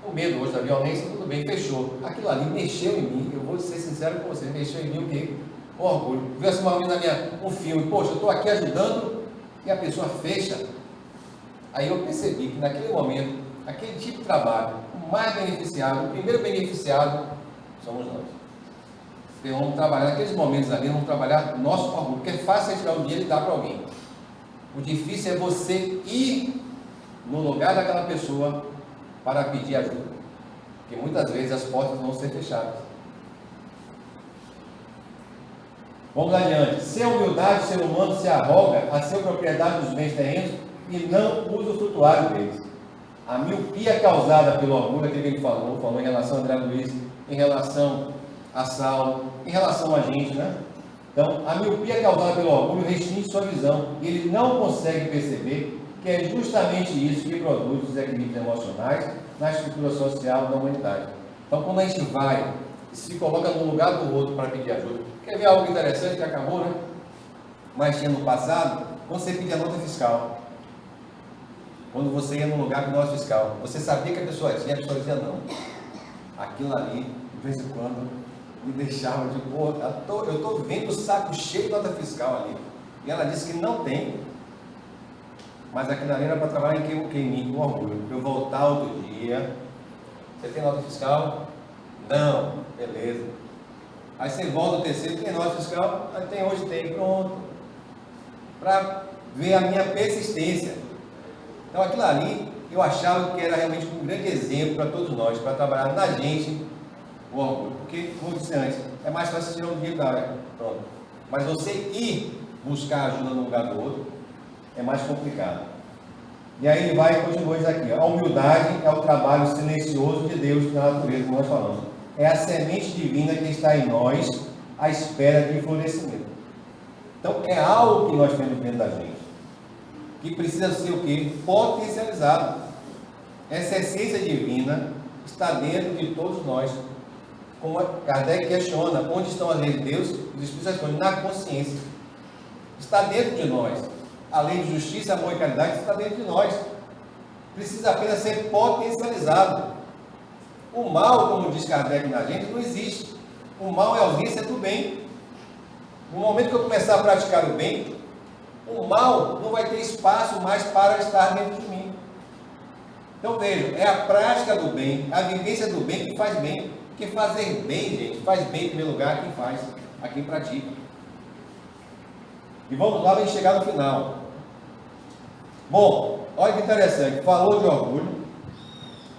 O medo hoje da violência, tudo bem, fechou. Aquilo ali mexeu em mim, eu vou ser sincero com você, mexeu em mim o quê? O orgulho. Viu assim uma menina um filme, poxa, eu estou aqui ajudando e a pessoa fecha. Aí eu percebi que naquele momento, aquele tipo de trabalho, o mais beneficiado, o primeiro beneficiado, somos nós. Então vamos trabalhar naqueles momentos ali, vamos trabalhar nosso orgulho, porque é fácil você tirar o dinheiro e dar para alguém. O difícil é você ir no lugar daquela pessoa para pedir ajuda, porque muitas vezes as portas vão ser fechadas. Vamos adiante. Sem humildade, o ser humano se arroga a ser propriedade dos bens terrenos e não usa o frutuário deles. A miopia causada pelo orgulho, aquele que ele falou em relação a André Luiz, em relação a Saulo, em relação a gente, né? Então, a miopia causada pelo orgulho restringe sua visão e ele não consegue perceber que é justamente isso que produz os desequilíbrios emocionais na estrutura social da humanidade. Então, quando a gente vai e se coloca no lugar do outro para pedir ajuda, quer ver algo interessante que acabou, né? Mas tinha no passado, quando você pedia nota fiscal, quando você ia no lugar com nota fiscal, você sabia que a pessoa tinha, a pessoa dizia não. Aquilo ali, de vez em quando, me deixava de, pô, eu estou vendo o saco cheio de nota fiscal ali. E ela disse que não tem. Mas aquilo ali era para trabalhar em mim, com orgulho. Para eu voltar outro dia. Você tem nota fiscal? Não. Beleza. Aí você volta o terceiro, tem nota fiscal? Aí tem, hoje tem, pronto. Para ver a minha persistência. Então aquilo ali, eu achava que era realmente um grande exemplo para todos nós, para trabalhar na gente o orgulho. Porque, como eu disse antes, é mais fácil tirar um dinheiro da área. Pronto. Mas você ir buscar ajuda no lugar do outro, é mais complicado. E aí ele vai e continua isso aqui. A humildade é o trabalho silencioso de Deus na natureza, como nós falamos. É a semente divina que está em nós, à espera de florescimento. Então, é algo que nós temos dentro da gente, que precisa ser o quê? Potencializado. Essa essência divina está dentro de todos nós. Como Kardec questiona, onde estão as leis de Deus? Os Espíritos respondem, na consciência. Está dentro de nós. A lei de justiça, amor e caridade está dentro de nós. Precisa apenas ser potencializado. O mal, como diz Kardec na gente, não existe. O mal é a ausência do bem. No momento que eu começar a praticar o bem, o mal não vai ter espaço mais para estar dentro de mim. Então veja, é a prática do bem, a vivência do bem que faz bem. Porque fazer bem, gente, faz bem em primeiro lugar a quem faz, a quem pratica. E vamos lá, vamos chegar no final. Bom, olha que interessante, falou de orgulho,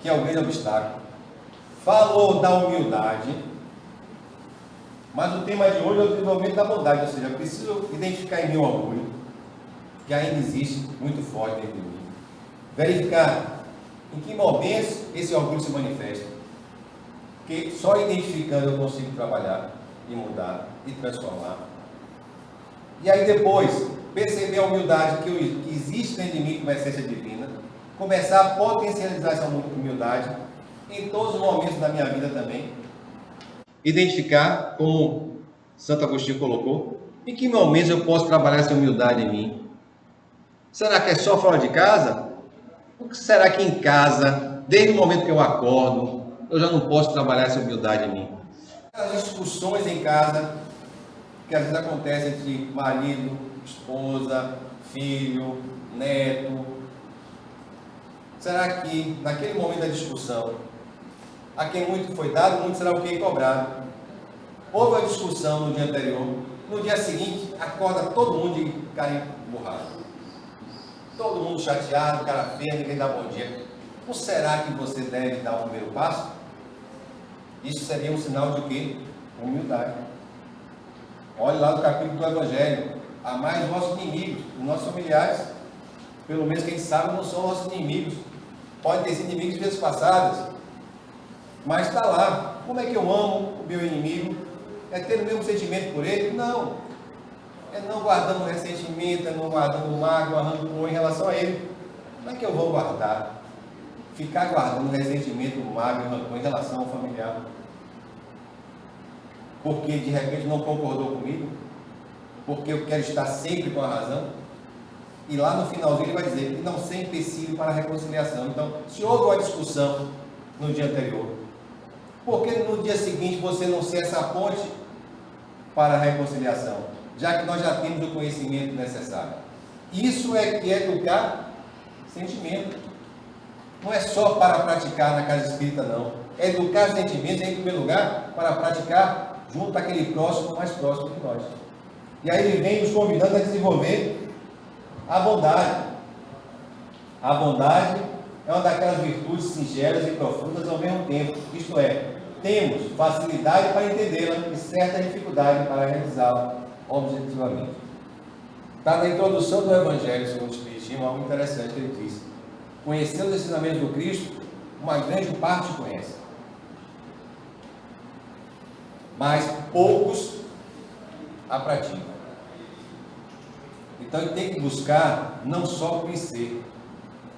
que é o grande obstáculo. Falou da humildade, mas o tema de hoje é o desenvolvimento da bondade, ou seja, eu preciso identificar em mim o orgulho, que ainda existe muito forte dentro de mim. Verificar em que momentos esse orgulho se manifesta. Porque só identificando eu consigo trabalhar e mudar e transformar. E aí depois, perceber a humildade que existe dentro de mim como essência divina, começar a potencializar essa humildade em todos os momentos da minha vida também. Identificar, como Santo Agostinho colocou, em que momentos eu posso trabalhar essa humildade em mim. Será que é só fora de casa? Ou será que em casa, desde o momento que eu acordo, eu já não posso trabalhar essa humildade em mim? As discussões em casa, que às vezes acontecem entre marido, esposa, filho, neto. Será que naquele momento da discussão, a quem muito foi dado, muito será o que cobrado? Houve a discussão no dia anterior, no dia seguinte, acorda todo mundo cara emburrado. Todo mundo chateado, cara feio, ninguém dá bom dia. Não será que você deve dar o primeiro passo? Isso seria um sinal de quê? Humildade. Olhe lá no capítulo do Evangelho. Amai os vossos inimigos, os nossos familiares, pelo menos quem sabe, não são nossos inimigos. Podem ter sido inimigos de vezes passadas, mas está lá. Como é que eu amo o meu inimigo? É ter o mesmo sentimento por ele? Não. É não guardando ressentimento, é não guardando mágoa, rancor em relação a ele. Como é que eu vou guardar? Ficar guardando ressentimento, mágoa e rancor em relação ao familiar? Porque de repente não concordou comigo? Porque eu quero estar sempre com a razão? E lá no finalzinho ele vai dizer que não sem empecilho para a reconciliação. Então, se houve uma discussão no dia anterior, por que no dia seguinte você não ser essa ponte para a reconciliação? Já que nós já temos o conhecimento necessário. Isso é que é educar sentimento. Não é só para praticar na casa espírita, não. É educar sentimentos, em primeiro lugar, para praticar junto àquele próximo mais próximo de nós. E aí ele vem nos convidando a desenvolver a bondade. A bondade é uma daquelas virtudes singelas e profundas ao mesmo tempo. Isto é, temos facilidade para entendê-la e certa dificuldade para realizá-la objetivamente. Está na introdução do Evangelho segundo o Espiritismo, algo interessante que ele diz: conhecendo os ensinamentos do Cristo, uma grande parte conhece, mas poucos a praticam. Então ele tem que buscar não só conhecer.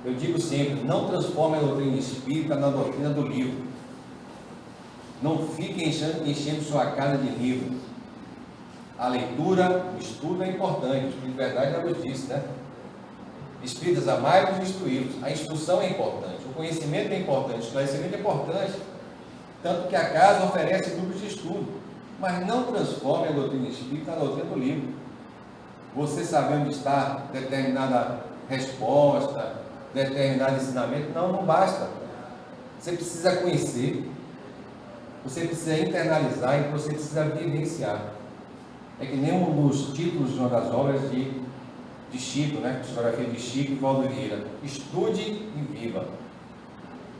Eu digo sempre, não transforme a doutrina espírita na doutrina do livro. Não fique enchendo sua casa de livros. A leitura, o estudo é importante, o Espírito de Verdade já nos disse, né? Espíritas, amai-vos e instruí-vos. A instrução é importante, o conhecimento é importante, o esclarecimento é importante. Tanto que a casa oferece grupos de estudo, mas não transforme a doutrina espírita na doutrina do livro. Você saber onde está determinada resposta, determinado ensinamento, não basta. Você precisa conhecer, você precisa internalizar e você precisa vivenciar. É que nem um dos títulos de uma das obras de Chico, né? Psicografia de Chico e Valdo Vieira. Estude e viva.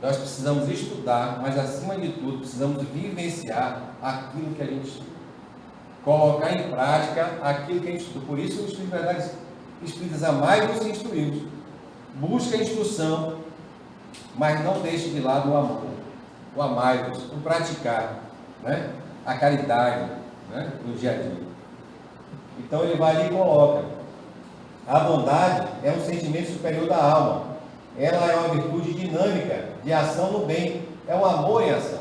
Nós precisamos estudar, mas acima de tudo, precisamos vivenciar aquilo que a gente estuda. Colocar em prática aquilo que a gente estuda. Por isso, o Espírito de Verdade, Espíritas, amai-vos e instruí-vos. Busque a instrução, mas não deixe de lado o amor, o amai-vos, o praticar, né? A caridade, né? No dia a dia. Então ele vai ali e coloca: a bondade é um sentimento superior da alma. Ela é uma virtude dinâmica de ação no bem. É um amor em ação.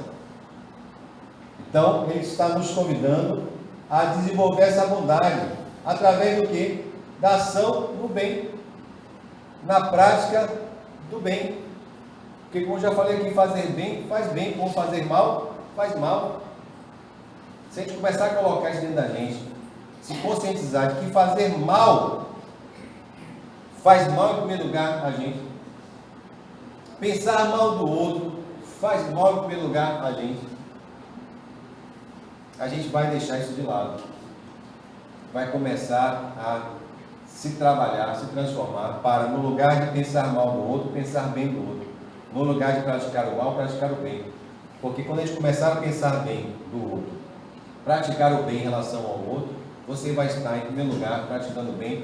Então ele está nos convidando a desenvolver essa bondade através do quê? Da ação no bem, na prática do bem. Porque, como eu já falei aqui, fazer bem faz bem, como fazer mal faz mal. Se a gente começar a colocar isso dentro da gente, se conscientizar de que fazer mal faz mal em primeiro lugar a gente, pensar mal do outro faz mal em primeiro lugar a gente vai deixar isso de lado, vai começar a se trabalhar, se transformar para, no lugar de pensar mal do outro, pensar bem do outro, no lugar de praticar o mal, praticar o bem. Porque quando a gente começar a pensar bem do outro, praticar o bem em relação ao outro, você vai estar em primeiro lugar praticando bem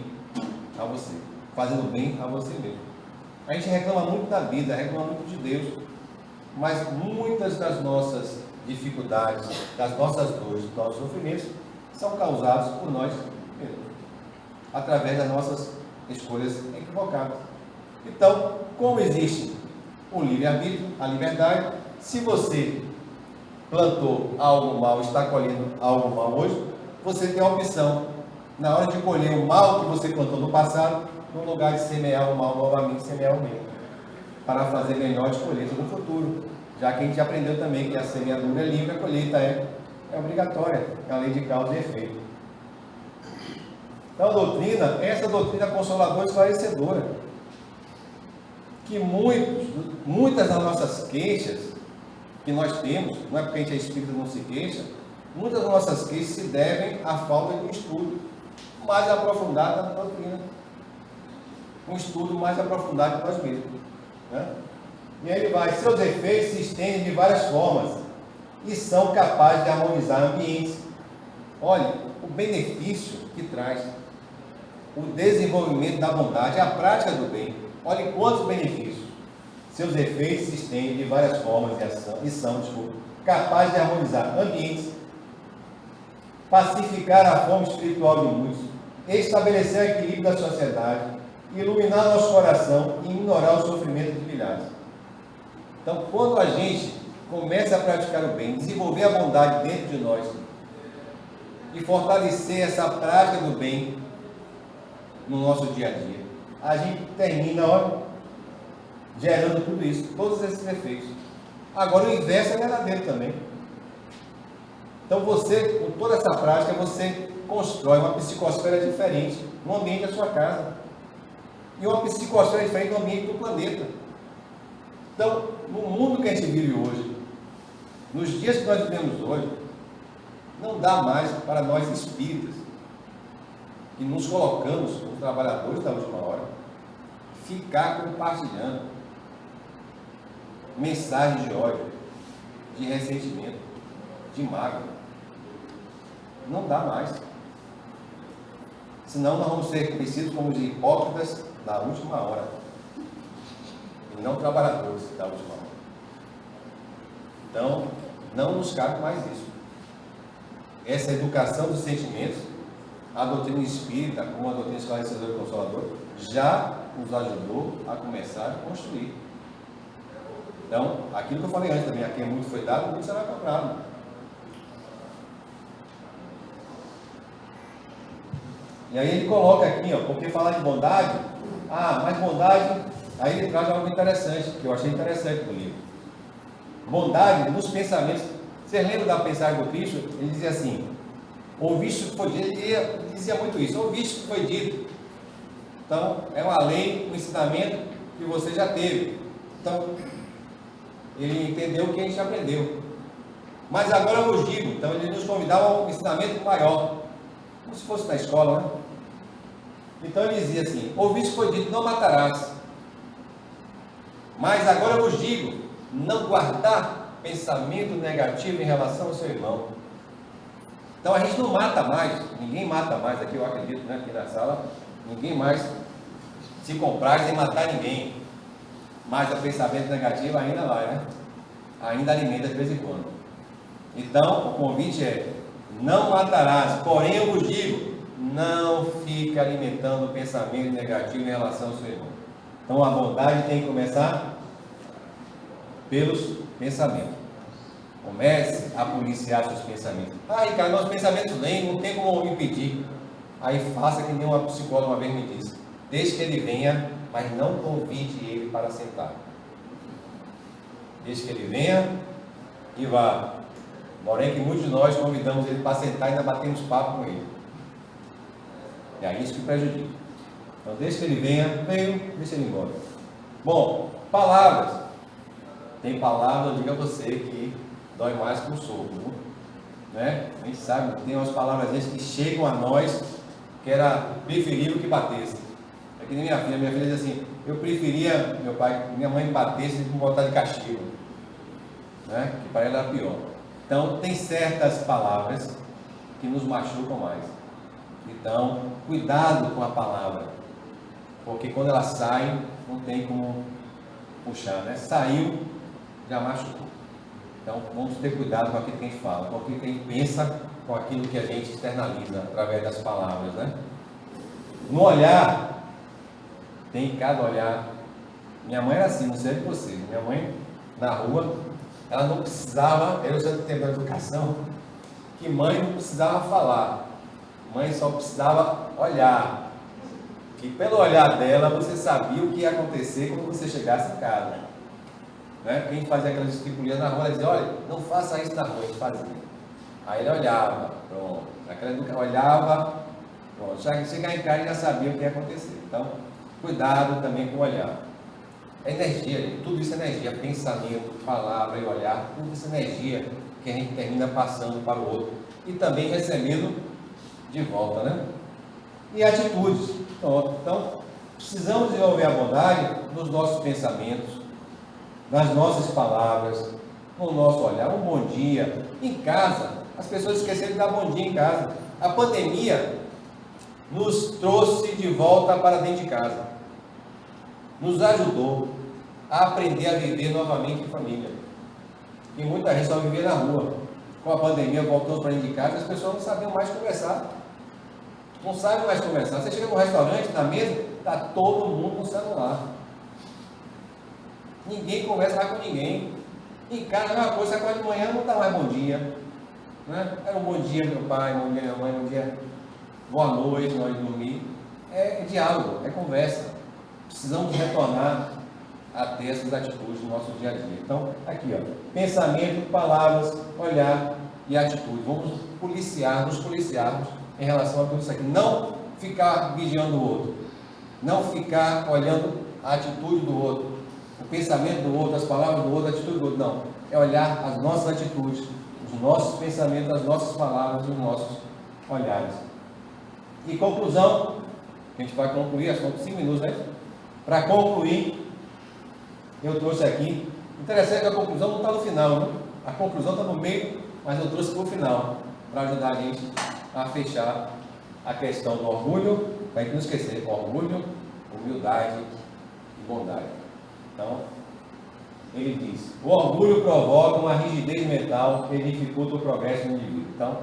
a você, fazendo bem a você mesmo. A gente reclama muito da vida, reclama muito de Deus, mas muitas das nossas dificuldades, das nossas dores, dos nossos sofrimentos são causados por nós mesmos, através das nossas escolhas equivocadas. Então, como existe o livre-arbítrio, a liberdade, se você plantou algo mal, está colhendo algo mal hoje, você tem a opção, na hora de colher o mal que você plantou no passado, no lugar de semear o mal novamente, semear o bem, para fazer melhores colheitas no futuro, já que a gente aprendeu também que a semeadura é livre, a colheita é obrigatória, é a lei de causa e efeito. Então a doutrina, essa doutrina consoladora e esclarecedora, que muitas das nossas queixas que nós temos, não é porque a gente é espírita não se queixa, muitas das nossas queixas se devem à falta de estudo, mais aprofundada da doutrina. Um estudo mais aprofundado de nós mesmos. Né? E aí ele vai, seus efeitos se estendem de várias formas e são capazes de harmonizar ambientes. Olha, o benefício que traz, o desenvolvimento da bondade, a prática do bem. Olha quantos benefícios. Seus efeitos se estendem de várias formas e são capazes de harmonizar ambientes, pacificar a fome espiritual de muitos, estabelecer o equilíbrio da sociedade, iluminar nosso coração e ignorar o sofrimento de milhares. Então, quando a gente começa a praticar o bem, desenvolver a bondade dentro de nós e fortalecer essa prática do bem no nosso dia a dia, a gente termina, olha, gerando tudo isso, todos esses efeitos. Agora o inverso é verdadeiro também. Então você, com toda essa prática, você constrói uma psicosfera diferente no ambiente da sua casa. E uma psicosfera diferente no ambiente do planeta. Então, no mundo que a gente vive hoje, nos dias que nós vivemos hoje, não dá mais para nós espíritas, que nos colocamos como trabalhadores da última hora, ficar compartilhando mensagens de ódio, de ressentimento, de mágoa. Não dá mais. Senão nós vamos ser conhecidos como de hipócritas da última hora. E não trabalhadores da última hora. Então, não nos cabe mais isso. Essa educação dos sentimentos, a doutrina espírita, como a doutrina esclarecedora e consoladora, já nos ajudou a começar a construir. Então, aquilo que eu falei antes também, a quem muito foi dado, muito será cobrado. E aí ele coloca aqui, ó, porque falar de bondade, mas bondade, aí ele traz algo interessante, que eu achei interessante no livro. Bondade nos pensamentos. Vocês lembram da mensagem do Cristo? Ele dizia assim, ouviste o que foi dito, ele dizia muito isso, ouviste o que foi dito. Então, é uma lei, um ensinamento que você já teve. Então, ele entendeu o que a gente aprendeu. Mas agora eu vos digo, então ele nos convidava a um ensinamento maior, como se fosse na escola, né? Então ele dizia assim, ouviste que foi dito, não matarás. Mas agora eu vos digo, não guardar pensamento negativo em relação ao seu irmão. Então a gente não mata mais, ninguém mata mais, aqui eu acredito, né, aqui na sala, ninguém mais se comprar sem matar ninguém. Mas o pensamento negativo ainda vai, né? Ainda alimenta de vez em quando. Então o convite é, não matarás, porém eu vos digo, não fique alimentando o pensamento negativo em relação ao seu irmão. Então a bondade tem que começar pelos pensamentos. Comece a policiar seus pensamentos. Ricardo, meus pensamentos vêm, não tem como impedir. Aí faça que nem uma psicóloga uma vez me disse. Deixe que ele venha, mas não convide ele para sentar. Deixe que ele venha e vá. Porém que muitos de nós convidamos ele para sentar e ainda batemos papo com ele. E é isso que prejudica. Então deixe que ele venha, deixa ele embora. Bom, palavras. Tem palavras, eu digo a você, que dói mais que um soco, né? A gente sabe, tem umas palavras que chegam a nós que era preferível que batesse. É que nem minha filha diz assim, eu preferia, meu pai, que minha mãe me batesse e me botar de castigo, né? Que para ela era pior. Então, tem certas palavras que nos machucam mais. Então, cuidado com a palavra, porque quando ela sai, não tem como puxar, né? Saiu, já machucou. Então, vamos ter cuidado com aquilo que a gente fala, com aquilo que a gente pensa, com aquilo que a gente externaliza através das palavras, né? No olhar, tem cada olhar. Minha mãe era assim, não sei de você. Minha mãe, na rua, ela não precisava, eu já tenho educação, que mãe não precisava falar. Mãe só precisava olhar. Que pelo olhar dela, você sabia o que ia acontecer quando você chegasse em casa. Né? Quem fazia aquelas disciplinas na rua, ela dizia, olha, não faça isso na rua, a gente fazia. Aí ele olhava, pronto. Aquela educação, olhava, pronto. Já que chegar em casa, ele já sabia o que ia acontecer. Então, cuidado também com o olhar. É energia, gente. Tudo isso é energia. Pensamento, palavra e olhar, tudo isso é energia que a gente termina passando para o outro. E também recebendo de volta, né? e atitudes. Então, precisamos desenvolver a bondade nos nossos pensamentos, nas nossas palavras, no nosso olhar. Um bom dia em casa. As pessoas esqueceram de dar bom dia em casa. A pandemia nos trouxe de volta para dentro de casa, nos ajudou a aprender a viver novamente em família. E muita gente só vivia na rua. Com a pandemia, voltando para dentro de casa, as pessoas não sabiam mais conversar. Não sabem mais conversar. Você chega no restaurante, na mesa, está todo mundo no celular. Ninguém conversa mais com ninguém. Em casa, a mesma coisa, você acorda de manhã, não dá mais bom dia. Né? Era um bom dia, meu pai, bom dia, minha mãe, bom dia, boa noite, na hora de dormir. É diálogo, é conversa. Precisamos retornar a ter essas atitudes no nosso dia a dia. Então, aqui, ó, pensamento, palavras, olhar e atitude. Vamos nos policiarmos em relação a tudo isso aqui. Não ficar vigiando o outro. Não ficar olhando a atitude do outro, o pensamento do outro, as palavras do outro, a atitude do outro. Não. É olhar as nossas atitudes, os nossos pensamentos, as nossas palavras e os nossos olhares. E conclusão, a gente vai concluir, acho que são 5 minutos, né? Para concluir, eu trouxe aqui, interessante que a conclusão não está no final, né? A conclusão está no meio, mas eu trouxe para o final, para ajudar a gente a fechar a questão do orgulho, para a gente não esquecer, orgulho, humildade e bondade. Então, ele diz, o orgulho provoca uma rigidez mental que dificulta o progresso do indivíduo. Então,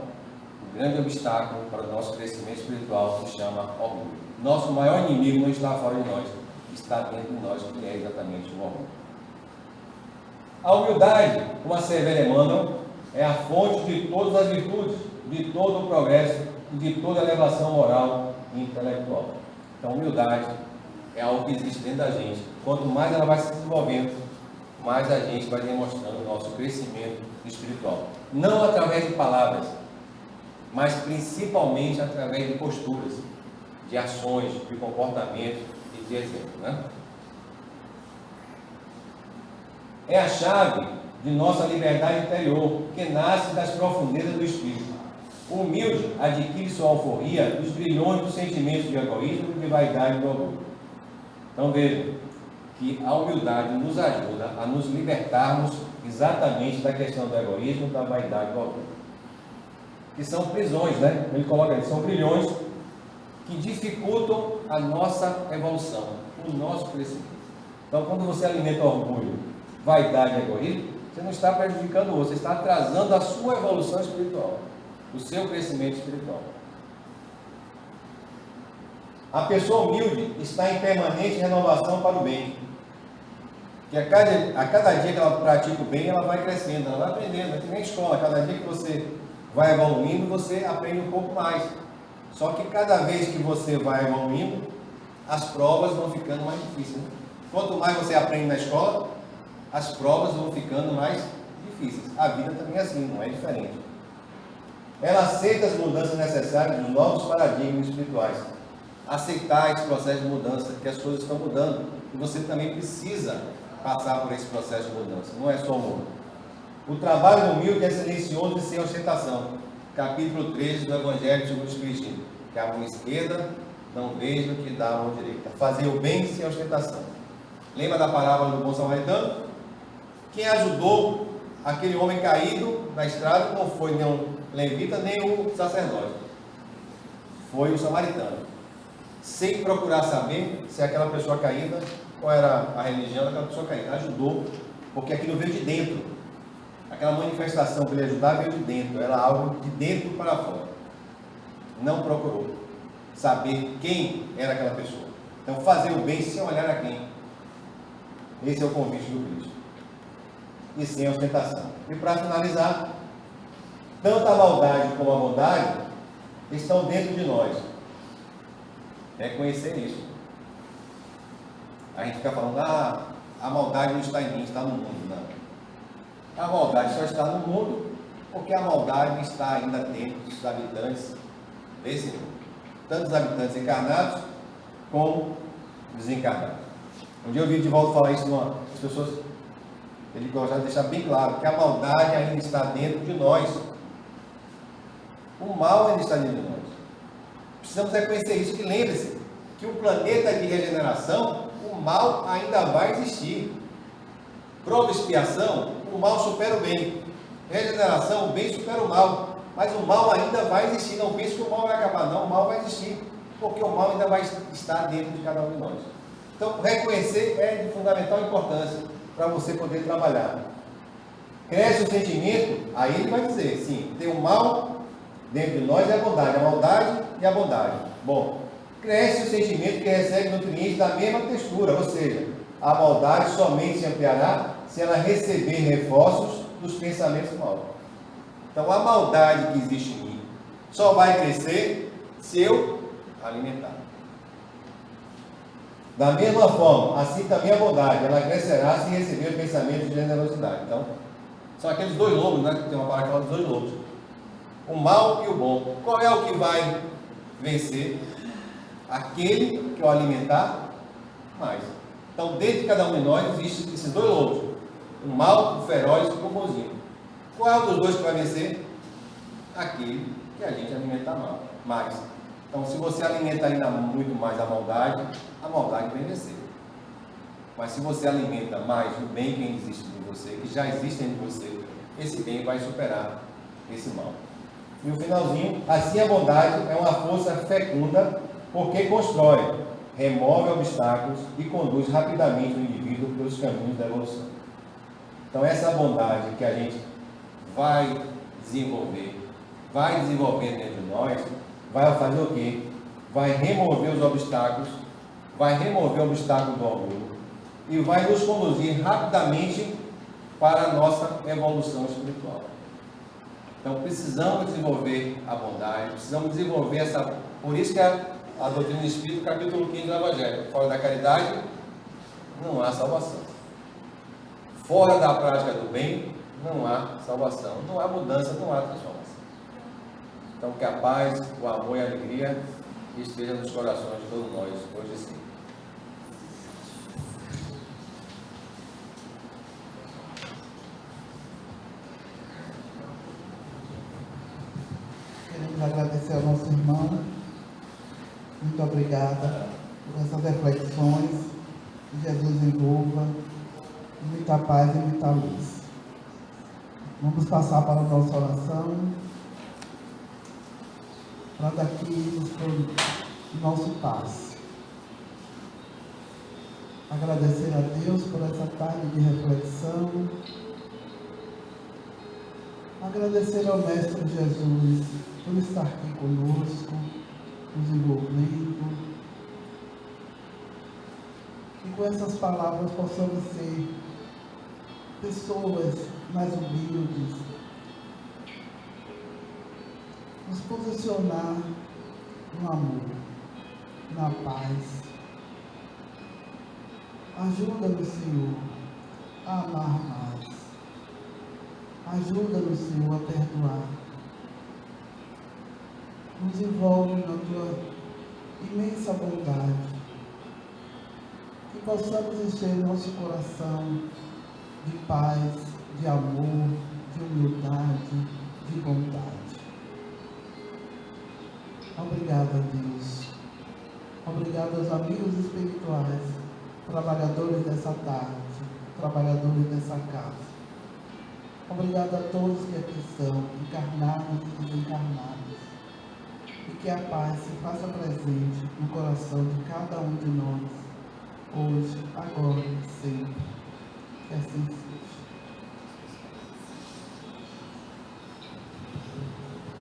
o grande obstáculo para o nosso crescimento espiritual se chama orgulho. Nosso maior inimigo não está fora de nós, está dentro de nós, que é exatamente o orgulho. A humildade, como a Severo Emmanuel, é a fonte de todas as virtudes, de todo o progresso e de toda a elevação moral e intelectual. Então, a humildade é algo que existe dentro da gente. Quanto mais ela vai se desenvolvendo, mais a gente vai demonstrando o nosso crescimento espiritual. Não através de palavras, mas principalmente através de posturas, de ações, de comportamento e de exemplo, né? É a chave de nossa liberdade interior, que nasce das profundezas do espírito. O humilde adquire sua alforria dos brilhões dos sentimentos de egoísmo, de vaidade e de orgulho. Então vejam que a humildade nos ajuda a nos libertarmos exatamente da questão do egoísmo, da vaidade e do orgulho. Que são prisões, né? Ele coloca aí, são grilhões que dificultam a nossa evolução, o nosso crescimento. Então, quando você alimenta orgulho, vaidade e egoísmo, você não está prejudicando o outro, você está atrasando a sua evolução espiritual, o seu crescimento espiritual. A pessoa humilde está em permanente renovação para o bem. Que a cada dia que ela pratica o bem, ela vai crescendo, ela vai aprendendo. É que nem a escola, cada dia que você vai evoluindo, você aprende um pouco mais. Só que cada vez que você vai evoluindo, as provas vão ficando mais difíceis. Né? Quanto mais você aprende na escola, as provas vão ficando mais difíceis. A vida também é assim, não é diferente. Ela aceita as mudanças necessárias dos novos paradigmas espirituais. Aceitar esse processo de mudança, que as coisas estão mudando. E você também precisa passar por esse processo de mudança. Não é só o mundo. O trabalho humilde é silencioso e sem ostentação. Capítulo 13 do Evangelho segundo o Espiritismo. Que a mão esquerda não veja o que dá a mão direita. Fazer o bem sem ostentação. Lembra da parábola do bom samaritano? Quem ajudou aquele homem caído na estrada não foi nem o levita, nem o sacerdote. Foi o samaritano. Sem procurar saber se aquela pessoa caída, qual era a religião daquela pessoa caída. Ajudou, porque aquilo veio de dentro. Aquela manifestação que ele ajudava veio de dentro. Era algo de dentro para fora. Não procurou saber quem era aquela pessoa. Então, fazer o bem sem olhar a quem. Esse é o convite do Cristo. E sem ostentação. E para finalizar, tanto a maldade como a bondade estão dentro de nós. Reconhecer isso. A gente fica falando, a maldade não está em mim, está no mundo. Não. A maldade só está no mundo porque a maldade está ainda dentro dos habitantes desse mundo. Tanto os habitantes encarnados como desencarnados. Um dia eu vi de volta falar isso, as pessoas, ele gostava de deixar bem claro que a maldade ainda está dentro de nós. O mal ainda está dentro de nós. Precisamos reconhecer isso, que lembre-se que o planeta de regeneração, o mal ainda vai existir. Prova e expiação, o mal supera o bem. Regeneração, o bem supera o mal. Mas o mal ainda vai existir. Não pense que o mal vai acabar, não. O mal vai existir. Porque o mal ainda vai estar dentro de cada um de nós. Então, reconhecer é de fundamental importância para você poder trabalhar. Cresce o sentimento, aí ele vai dizer, sim, tem o mal dentro de nós e a maldade e a bondade. Bom, cresce o sentimento que recebe nutrientes da mesma textura, ou seja, a maldade somente se ampliará se ela receber reforços dos pensamentos maus. Então, a maldade que existe em mim só vai crescer se eu alimentar. Da mesma forma, assim também a bondade, ela crescerá se receber o pensamento de generosidade. Então, são aqueles dois lobos, né? Tem uma palavra que fala dos dois lobos. O mal e o bom. Qual é o que vai vencer? Aquele que eu alimentar mais. Então, dentro de cada um de nós existem esses dois lobos. O mal, o feroz e o bonzinho. Qual é o dos dois que vai vencer? Aquele que a gente alimentar mais. Então, se você alimenta ainda muito mais a maldade vai vencer. Mas se você alimenta mais o bem que existe em você, que já existe em você, esse bem vai superar esse mal. E o finalzinho, assim a bondade é uma força fecunda, porque constrói, remove obstáculos e conduz rapidamente o indivíduo pelos caminhos da evolução. Então, essa bondade que a gente vai desenvolver dentro de nós, vai fazer o quê? Vai remover os obstáculos, vai remover o obstáculo do orgulho e vai nos conduzir rapidamente para a nossa evolução espiritual. Então, precisamos desenvolver a bondade, precisamos desenvolver essa... Por isso que a doutrina do Espírito, capítulo 15 do Evangelho, fora da caridade, não há salvação. Fora da prática do bem, não há salvação, não há mudança, não há transformação. Então, que a paz, o amor e a alegria estejam nos corações de todos nós, hoje e sempre. Queremos agradecer ao nosso irmão. Muito obrigada por essas reflexões. Que Jesus envolva muita paz e muita luz. Vamos passar para a nossa oração, para daqui para o nosso passo. Agradecer a Deus por essa tarde de reflexão. Agradecer ao Mestre Jesus por estar aqui conosco, nos envolvendo. E com essas palavras possamos ser pessoas mais humildes, nos posicionar no amor, na paz. Ajuda-nos, Senhor, a amar mais. Ajuda-nos, Senhor, a perdoar. Nos envolve na tua imensa bondade. Que possamos encher nosso coração de paz, de amor, de humildade, de bondade. Obrigado a Deus. Obrigado aos amigos espirituais, trabalhadores dessa tarde, trabalhadores dessa casa. Obrigado a todos que aqui estão, encarnados e desencarnados. E que a paz se faça presente no coração de cada um de nós, hoje, agora e sempre. Que assim seja.